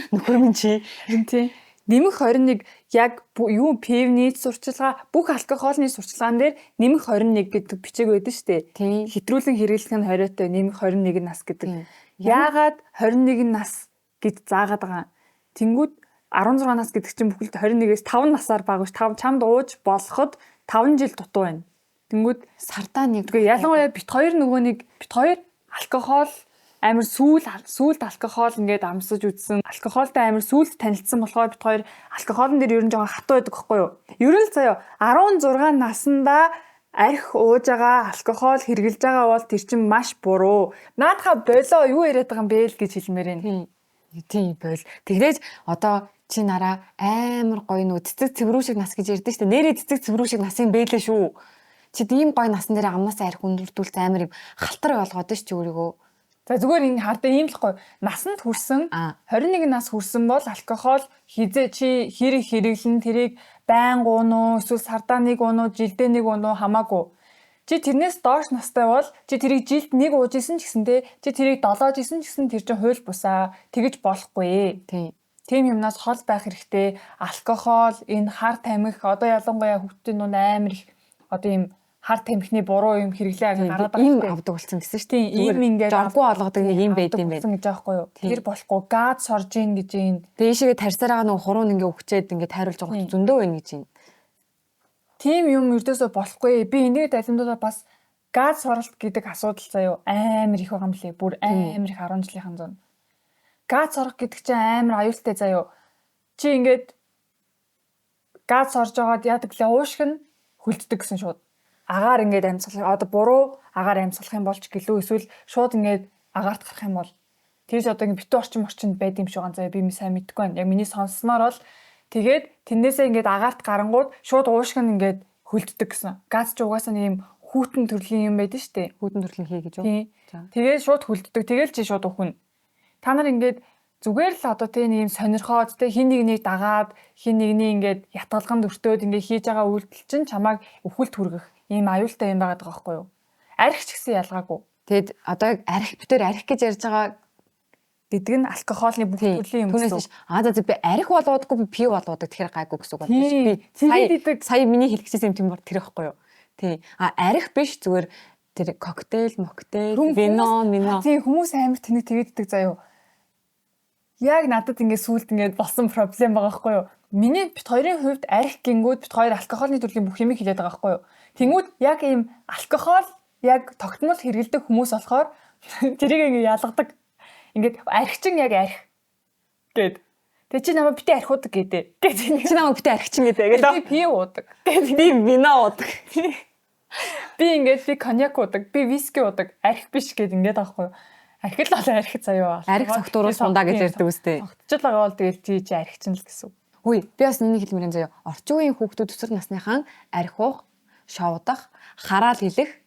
Speaker 1: Нөхөр минь чи
Speaker 2: тий. Нэмэх 21 яг юу пивний сурчилгаа бүх алкогольны сурчилгаан дээр нэмэх 21 гэдэг бичиг байдаг шүү дээ.
Speaker 1: тий
Speaker 2: Хэтрүүлэн хэрэглэх нь 20-той нэмэх 21 нас гэдэг. Яагаад 21 нас гэж заагаад байгаа. Тэнгүүд 16 нас гэдэг чинь бүхэлд 21-ээс 5 насаар бага ш 5 чамд ууж болоход 5 жил дутуу байна. Тэнгүүд
Speaker 1: сардаа нэг
Speaker 2: тэгээ ялангуяа бит хоёр нөгөө нэг бит хоёр алкогол амар сүүлд алкогол ингээд амсаж үзсэн. Алкоголтой амар сүүлд танилцсан болохоор бит хоёр алкоголн дээр ер нь жоохон хатуу байдаг байхгүй юу? Ер нь л заяа 16 наснда арх ууж байгаа алкогол хэрглэж байгаа бол тэр чинь маш буруу. Наадхаа болоо юу яриад байгаа юм бэ л гэж хэлмээр байна.
Speaker 1: Тийм бойл. Тэгрээж одоо чи нараа амар гоё нүү цэцэг цэврүү шиг нас гэж ярьдэн штэ. Нэрээ цэцэг цэврүү шиг нас юм бэлээ шүү. Чи ийм гоё насан дээр амнаас арх өндөрдүүлж амар юм халтар болгоод ш чи өөрийгөө.
Speaker 2: За зүгээр энэ хардаа ийм л гоё. Насанд хүрсэн 21 нас хүрсэн бол алкогол хизээ чи хэрэг хэрэглэн тэрийг байн гуун уу эсвэл сардаа нэг гуун уу жилдээ нэг гуун уу хамаагүй. Чи тэрнээс доош настай бол чи тэрийг жилд нэг ууж исэн ч гэсэндээ чи тэрийг долоож исэн ч гэсэн тэр чинь хууль бусаа тэгэж болохгүй. Тийм юмнаас хол байх хэрэгтэй. Алкогол энэ хар тамхи одоо ялангуяа хүүхдийн нүн амар их одоо ийм хар тамхины буруу юм хэрэглээ гараад байгаа
Speaker 1: юм авдаг болсон гэсэн шүү.
Speaker 2: Тийм ийм ингээд
Speaker 1: жаргуу олгодог нэг юм байд юм байна
Speaker 2: гэж аахгүй юу. Тэр болохгүй газ сорж ийн гэж юм.
Speaker 1: Тэгээ ийшээгээ тарсаар байгаа нэг хуруунд ингээ өгчээд ингээ тайруулж байгаа зөндөө байна гэж юм.
Speaker 2: Тийм юм өрдөөсөө болохгүй. Би энийг далимдуудаа бас газ суралт гэдэг асуудал заяо амар их байгаа юм лээ. Бүр амар их 10 жилийнхэн зүүн. Газ сурах гэдэг чинь амар аюултай заяо. Чи ингээд газ сорж байгаад яадаг лээ уушг нь хөлддөг гэсэн шууд. Агаар ингээд амьсгалах одоо буруу агаар амьсгалах юм болж гэлөө эсвэл шууд ингээд агаарт гарах юм бол тэгж одоо ингээд битүү орчинд байд юм шиг байгаа заяа би сайн мэдгүй байна. Яг миний сонссноор бол тэгээд тэрнээсээ ингээд агаарт гарангууд шууд уушг нь ингээд хөлддөг гэсэн. Газ ч угаасаа нэг юм хүүтэн төрлийн юм байдаг шүү дээ.
Speaker 1: Хүүтэн төрлийн хий гэж юу?
Speaker 2: Тэгээд шууд хөлддөг. Тэгэл чи шууд ухна. Та нар ингээд зүгээр л одоо тийм нэг юм сонирхоод тийм хин нэгнийг дагаад хин нэгний ингээд ятгалганд өртөөд ингээд хийж байгаа үйлдэл чинь чамайг өвхөлт хүргэх ийм аюултай юм байгаад байгаа байхгүй юу? Арх ч гэсэн ялгаагүй.
Speaker 1: Тэгэд одоо яг арх битээр арх гэж ярьж байгаа
Speaker 2: Гэдэг нь алкогоолны бүх төрлийн юм
Speaker 1: Түүнээс за би арх болоодгүй би пив болоодаг тэгэхээр гайгүй гэсэн үг байна.
Speaker 2: Тийм.
Speaker 1: Би сая миний хэлчихсэн юм тийм бор тэр ихгүй юу. Тий. Арх биш зүгээр тэр коктейл, вино.
Speaker 2: Тийм хүмүүс амар тэнэг тэгдэг заяо. Яг надад ингээд сүулт ингээд болсон проблем байгаа байхгүй юу? Миний бит хоёрын хувьд арх гингүүд бит хоёр алкогоолны төрлийн бүх юм хэлээд байгаа байхгүй юу? Тэнгүүд яг ийм алкогоол яг тогтмол хэрэгэлдэг хүмүүс болохоор тэрийг ингээд ялгадаг. Ингээд архичин яг арх гэд. Тэг чи намайг битээ архиудаг гэдэг.
Speaker 1: Чи намайг битээ архичин гэдэг.
Speaker 2: Би пив уудаг.
Speaker 1: Би вино уудаг.
Speaker 2: Би ингээд коньяк уудаг. Би виски уудаг. Арх биш гэд ингээд аахгүй юу? Арх л бол арх заяа.
Speaker 1: Арх согтууруулж сундаа гэж ярьдаг үстэй.
Speaker 2: Тогтчл байгаа бол тэгэл чи архичин л гэсэн.
Speaker 1: Хөөе, би бас нэг хэлмэрэн заяа. Орчин үеийн хүүхдүүд өсвөр насныхан арх уух, шовдох, хараал хэлэх,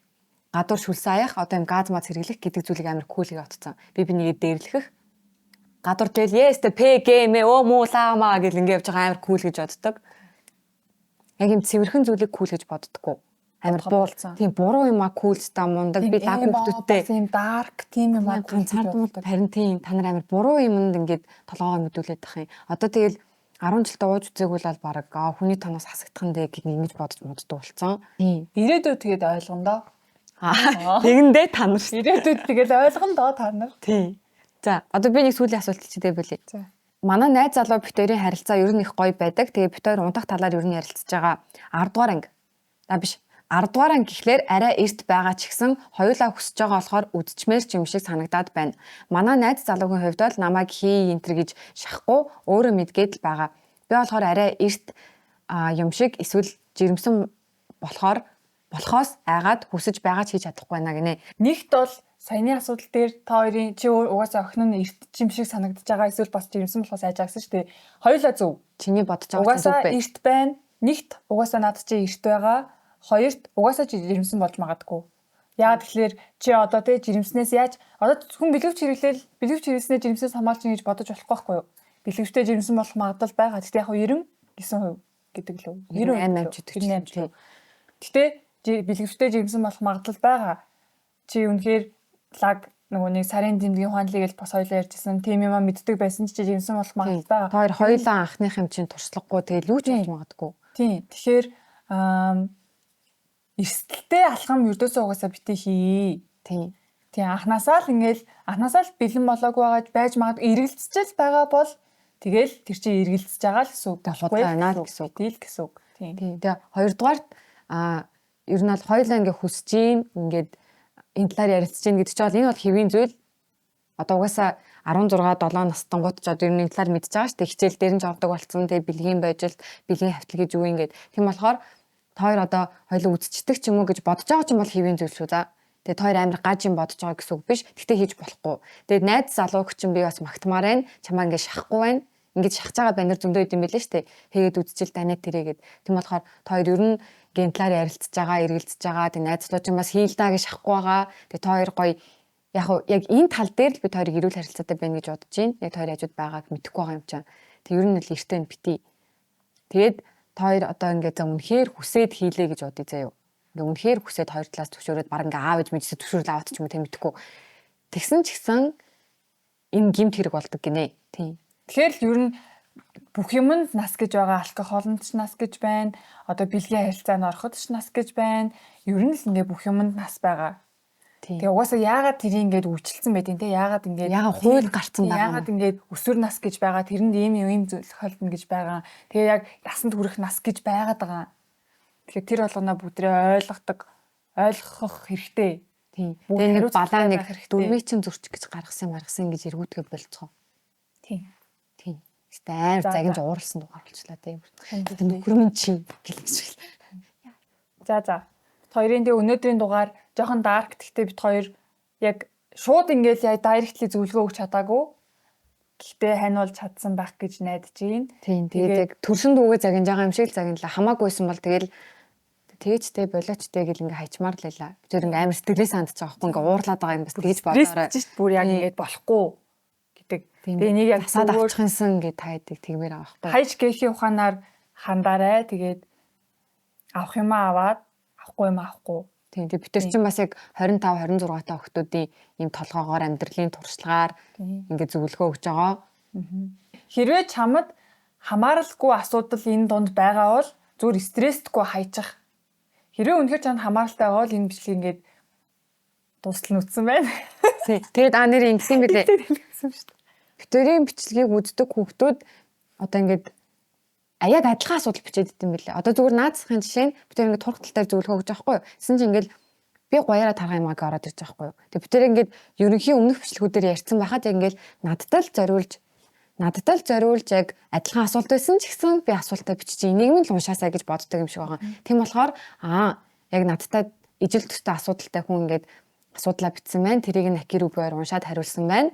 Speaker 1: гадуур шүлсэн аяах, одоо юм газ маз хэрэглэх гэдэг зүйлийг амар кул гэж бодсон. Би нэгээ дээрлэхэх. Гадуур тэгэл ястэ ПГМ муулаамаа гэл ингэ явж байгаа амар кул гэж боддог. Яг юм цэвэрхэн зүйлийг кул гэж боддоггүй. Амар буулцсан. Тийм буруу юм кул ста мундаг би лаг хүүхдүүдтэй
Speaker 2: тийм дарк тийм юм
Speaker 1: кул цаадмууд харин тийм та нар амар буруу юмд ингээд толгоогоо мэдүүлээд тах юм. Одоо тэгэл 10 жилд ууж үзээгүй л баг хүний тоноос хасагдах нь гэж ингэж бодож моддог болсон. Тийм.
Speaker 2: Ирээдүйд тэгээд ойлгондоо.
Speaker 1: Тэгэндээ та нар
Speaker 2: ирээдүйд тэгээд ойлгондоо та нар.
Speaker 1: Тийм. За, одоо би нэг сүүлийн асуулт хэлчихье болъё.
Speaker 2: За.
Speaker 1: Манай найз залуу бит хоёрын харилцаа ер нь их гоё байдаг. Тэгээ бит хоёр унтах талаар ер нь ярилцж байгаа. 10 дугаар анги. Биш. 10 дугаар анги гэхлээр арай эрт байгаа ч гэсэн хоёулаа хүсэж байгаа болохоор үдчмээр ч юм шиг санагдаад байна. Манай найз залуугийн хувьд бол намайг хий энтер гэж шахахгүй өөрөө мэдгээд л байгаа. Би болохоор арай эрт юм шиг эсвэл жирэмсэн болохоос айгаад хүсэж байгаа ч хийж чадахгүй байна гинэ.
Speaker 2: Нэгт бол саяны асуудал дээр та хоёрын чи угаасаа охин нь эрт чим шиг санагдаж байгаа эсвэл бас жирэмсэн болохоос айж байгаа гэсэн шүү дээ. Хоёулаа зөв.
Speaker 1: Чиний бодож байгаа
Speaker 2: угаасаа эрт байна. Нэгт угаасаа над чи эрт байгаа. Хоёрт угаасаа чи жирэмсэн болж магадгүй. Яагаад тэгэхээр чи одоо тэ жирэмснээс яаж одоо хүн бэлгэвч хэрэглэснээр жирэмснээс хамгаалж ингэж бодож болохгүй байхгүй юу? Бэлгэвчтэй жирэмсэн болох магадлал байгаа. Гэхдээ яг 90% гэдэг лөө. 98 Гэхдээ бэлгэвчтэй жирэмсэн болох магадлал байгаа. Чи үнэхээр лаг нөгөө нэг сарын тэмдгийн ухаанлыг л бас хоёлаа ярьжсэн. Тим юм мэддэг байсан чи жирэмсэн болох магадлал байгаа.
Speaker 1: Хоёулаа анхных юм чинь туршлагагүй тэгэл юу ч хийж магадгүй.
Speaker 2: Тийм. Тэгэхээр эрсдэлтэй алхам ердөөсөө угаасаа битээ хий.
Speaker 1: Тийм.
Speaker 2: Тийм анханасаа л бэлэн болоогүй байж магадгүй эргэлцэж байгаа бол тэгэл тэр чинь эргэлцэж байгаа л гэсэн үг.
Speaker 1: Байна л гэсэн үг.
Speaker 2: Дийл гэсэн үг. Тийм.
Speaker 1: Тэгээ хоёрдугаарт ер нь бол хоёулаа ингээ хүсэж гин ингээд энэ талаар ярилцж гин гэдэг чинь энэ бол хэвийн зүйл. Одоо угаасаа 16 7 настангууд ч одоо ер нь энэ талаар мэдж байгаа шүү дээ. Хичээл дээр нь ч ордог болсон. Тэгээ бэлгийн байжилт, бэлгийн хавтал гэж юу ингээд. Тийм болохоор та хоёр одоо хоёул үзчихдэг ч юм уу гэж бодож байгаа ч юм бол хэвийн зүйл шүү за. Тэгээд та хоёр амар гаж юм бодож байгаа гэсэн үг биш. Тэгтээ хийж болохгүй. Тэгээд найз залууг чинь би бас магтмаар байна. Чамаа ингээ шахахгүй байна. Ингээд шахаж байгаа банер зөндөө идэм байлээ шүү дээ. Тэгээд үзчихэл танаа тэрээгээд. Тийм болохоор та хоёр ер нь ген талаар ярилцж байгаа, эргэлзэж байгаа. Тэгээд найз залуу чинь бас хийлдаа гэж шахахгүй байгаа. Тэгээд та хоёр гоё яг энэ тал дээр л би хоёрыг эрүүл харилцаатай байна гэж бодож байна. Яг та хоёр хажууд байгааг мэдэхгүй байгаа юм чинь. Тэг ер нь л эртээ битий. Тэгээд та хоёр одоо ингээд за үнэхээр хүсээд хийлээ гэж бодъё заяа. Ингээ үнэхээр хүсээд хоёр талаас төвшөөрөөд баг ингээ аав ээж мэдсэ төвшөөрөл аваад ч юм уу тийм мэдхгүй. Тэгсэн ч гэсэн энэ гимт хэрэг болдог гинэ. Тийм.
Speaker 2: Тэгэхээр л ер нь бүх юмд нас гэж байгаа, алкогоолнд ч нас гэж байна. Одоо бэлгийн харилцаанд ороход ч нас гэж байна. Ер нь л ингээ бүх юмд нас байгаа. Тэгээ угаасаа яагаад тэр ингээд үйлчлсэн байдیں۔ Тэ яагаад
Speaker 1: хууль гарцсан байгаа.
Speaker 2: Яагаад ингээд өсвөр нас гэж байгаа. Тэрэнд ийм зүйл холдно гэж байгаа. Тэгээ яг насанд хүрэх нас гэж байгаад байгаа. Тэгэхээр тэр болгоноо бүдрээ ойлгох хэрэгтэй.
Speaker 1: Тийм. Тэгээ нэг балаа нэг дөрвийн чин зурчих гэж гаргасан гэж эргүүдгээ болцгоо.
Speaker 2: Тийм.
Speaker 1: Тийм. Амар загинж ууралсан дугаар болчлаа тийм. Нөхрөмн чи гэлж.
Speaker 2: За. Хоёрын дэ өнөөдрийн дугаар жоохон дарк. Гэхдээ бид хоёр яг шууд ингээл дайректли зөвлөгөө өгч чадаагүй. Гэхдээ ханиулж чадсан байх гэж найдаж байна.
Speaker 1: Тийм. Тэгээд төрсөн дүүгээ загинж байгаа юм шиг л загинлаа. Хамаагүйсэн бол тэгээчтэй болоочтэй гэл ингээ хайчмаар л байла. Тэр ингээ амар сэтгэлээ сандж байгаа байхгүй ингээ уурлаад байгаа юм бас тэгэж бодоорой.
Speaker 2: Бүр яг ингээд болохгүй гэдэг. Тэгээ нэг яг
Speaker 1: тасаад авчихсан ингээ тайдаг тэгмээр байгаа байхгүй.
Speaker 2: Хайж гээхийн ухаанаар хандаарай. Тэгээд авах юмаа аваад авахгүй юм авахгүй.
Speaker 1: Тийм. Бид нар чинь бас яг 25 26 та охтуудын ийм толгоогоор амьдралын туршлагаар ингээд зөвлөгөө өгж байгаа.
Speaker 2: Хэрвээ чамд хамааралгүй асуудал энэ дунд байгаа бол зүгээр стресстгүй хайчих. Хэрвээ үнэхээр чамд хамааралтай байгаа бол энэ бичлэг ингээд дуустал нүцсэн байна.
Speaker 1: Тэгээд нэр ингэсэн билээ. Битэрийн бичлэгийг үздэг хүүхдүүд одоо ингээд яг адилхан асуудал бичээд идэм билээ. Одоо зүгээр наацхийн жишээ нь битэр ингээд турх тал дээр зөвлөгөө өгч байгаа байхгүй юу? Тэсэн чинь ингээд би гоёараа таргаа юмгаа ороод ирж байгаа байхгүй юу? Тэгээд битэр ингээд ерөнхийн өмнөх бичлэгүүдээр ярьсан байхад яг ингээд надад л зориулж яг адилхан асуулт байсан ч гэсэн би асуултаа бичиж энийг нь л уншаасаа гэж боддог юм шиг байгаа. Тийм болохоор яг надтай ижил төстэй асуудалтай хүн ингээд асуудлаа бичсэн байна. Тэрийг нь акирүүгээр уншаад хариулсан байна.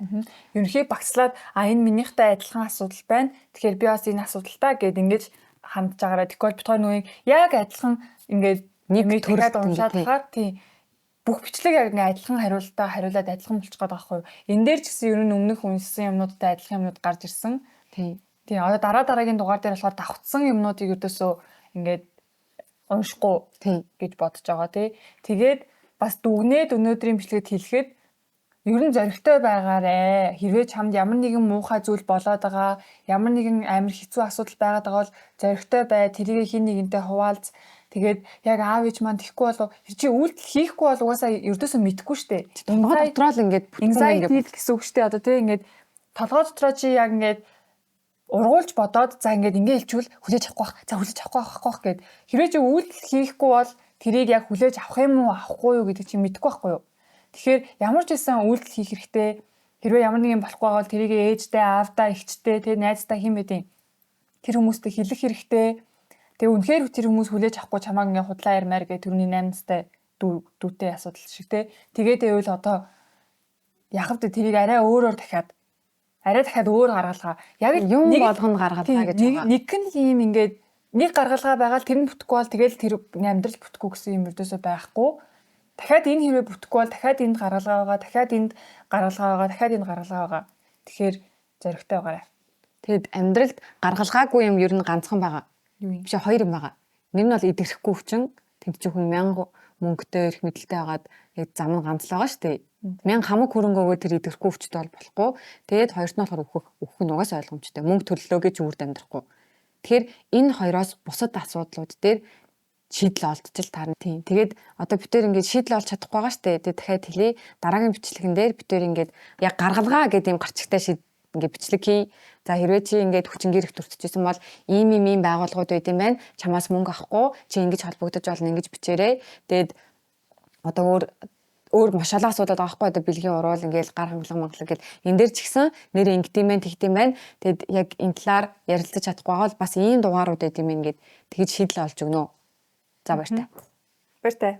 Speaker 2: Ерөнхий багцлаад энэ минийхтэй адилхан асуудал байна. Тэгэхээр би бас энэ асуудалтай гэд ингэж хандж байгаараа тэгвэл бид хоёр нүг яг адилхан ингээд
Speaker 1: нэг
Speaker 2: төрөлд
Speaker 1: төрөлд
Speaker 2: уншаад байгаа. Тийм. Бүх бичлэг яг ингээд адилхан хариулаад адилхан болчих гээд байгаа байхгүй юу? Энэ дээр ч гэсэн ер нь өмнөх уншсан юмнуудтай адилхан юмнууд гарч ирсэн.
Speaker 1: Тийм.
Speaker 2: Тийм. Одоо дараагийн дугаар дээр болохоор давхцсан юмнуудыг ердөөсөө ингээд уншихгүй гэж бодож байгаа тий. Тэгээд бас дүгнээд өнөөдрийн бичлэгт хэлэхэд ер нь зоригтой байгаарэ. Хэрвээ чамд ямар нэгэн муухай зүйл болоод байгаа, ямар нэгэн амар хэцүү асуудал байгаад байгаа бол зоригтой бай. Тэрийг хин нэгэнтэй хуваалц. Тэгээд яг аав ээж маань тэхгүй болов чи үйлдэл хийхгүй бол угаасаа ердөөсөө мэдхгүй штэ.
Speaker 1: Толгой дотроо л ингээд
Speaker 2: anxiety гэсэн үг штэ. Одоо тий ингээд толгой дотроо чи яг ингээд ургуулж бодоод за ингээд хэлчихвэл хүлээж авахгүй бах. За хүлээж авахгүй бах гэд. Хэрвээ чи үйлдэл хийхгүй бол тэрийг яг хүлээж авах юм уу авахгүй юу гэдэг чи мэдэхгүй байхгүй юу. Тэгэхээр ямар ч байсан үйлдэл хийх хэрэгтэй. Хэрвээ ямар нэг юм болохгүй байгаа бол тэрийг ээжтэй, аавдаа, эхчтэй, тэ найзтай хэн мэдээ. Тэр хүмүүстэй хэлэх хэрэгтэй. Тэгээ үнэхээр тэр хүмүүс хүлээж авахгүй чамааг ингээ худлаа ярмаар гэ төрний 8 настай дүүтэй асуудал шиг те. Тэгээд байвал одоо яг л тэрийг арай өөрөөр дахиад өөр гаргалгаа. Яг
Speaker 1: юм болгоно гаргалгаа гэж байгаа.
Speaker 2: Нэг нь ийм ингээд нэг гаргалгаа байгаад тэр нь бүтэхгүй бол тэгэл тэр амьдрал бүтэхгүй гэсэн юм өрдөөсөө байхгүй. Дахиад энэ хэрэг бүтэхгүй бол дахиад энд гаргалгаа байгаа, дахиад энд гаргалгаа байгаа, дахиад энд гаргалгаа байгаа. Тэгэхээр зоригтой байгаарай.
Speaker 1: Тэгэд амьдралд гаргалгаагүй юм ер нь ганцхан байгаа. Биш хоёр юм байгаа. Нэг нь бол идэвхэхгүй хүчин. Тэнд чи хүн 1000 мөнгөтэй их мэдлэлтэй байгаад яг зам нь ганц л байгаа шүү дээ. 1000 хамаг хөрөнгө өгөө тэр идэвхэхгүй хүчтэй бол болохгүй. Тэгээд хоёрт нь болохоор өөхөх нь угаас ойлгомжтой. Мөнгө төлөлөө гэж үрд амьдрахгүй. Тэгэхээр энэ хоёроос бусад асуудлууд дээр шийдэл олдчихл таарна тийм. Тэгээд одоо бид тээр ингээд шийдэл олж чадахгүй байгаа шүү дээ. Тэгээд дахиад хэлье. Дараагийн бичлэгэн дээр бид тээр ингээд яг гаргалгаа гэдэг юм гарчигтай ингээд бичлэг хий. За хэрвээ чи ингээд хүчин гэрэх төрчихсөн бол ийм байгууллагууд байд юм байна. Чамаас мөнгө авахгүй чи ингэж холбогдож болно ингэж бичээрэй. Тэгээд одоо өөр маш олон асуудал байгаа байхгүй одоо бэлгийн уруул ингээд гар хангалуун гэл энэ дээр ч гэсэн нэр ингэдэм байх тэгдэм байх. Тэгэд яг энэ талаар ярилцаж чадахгүй байгаа бол бас ийм дугаарууд байд юм ингээд тэгж шийдэл олж өгнө. За баяртай.
Speaker 2: Баяртай.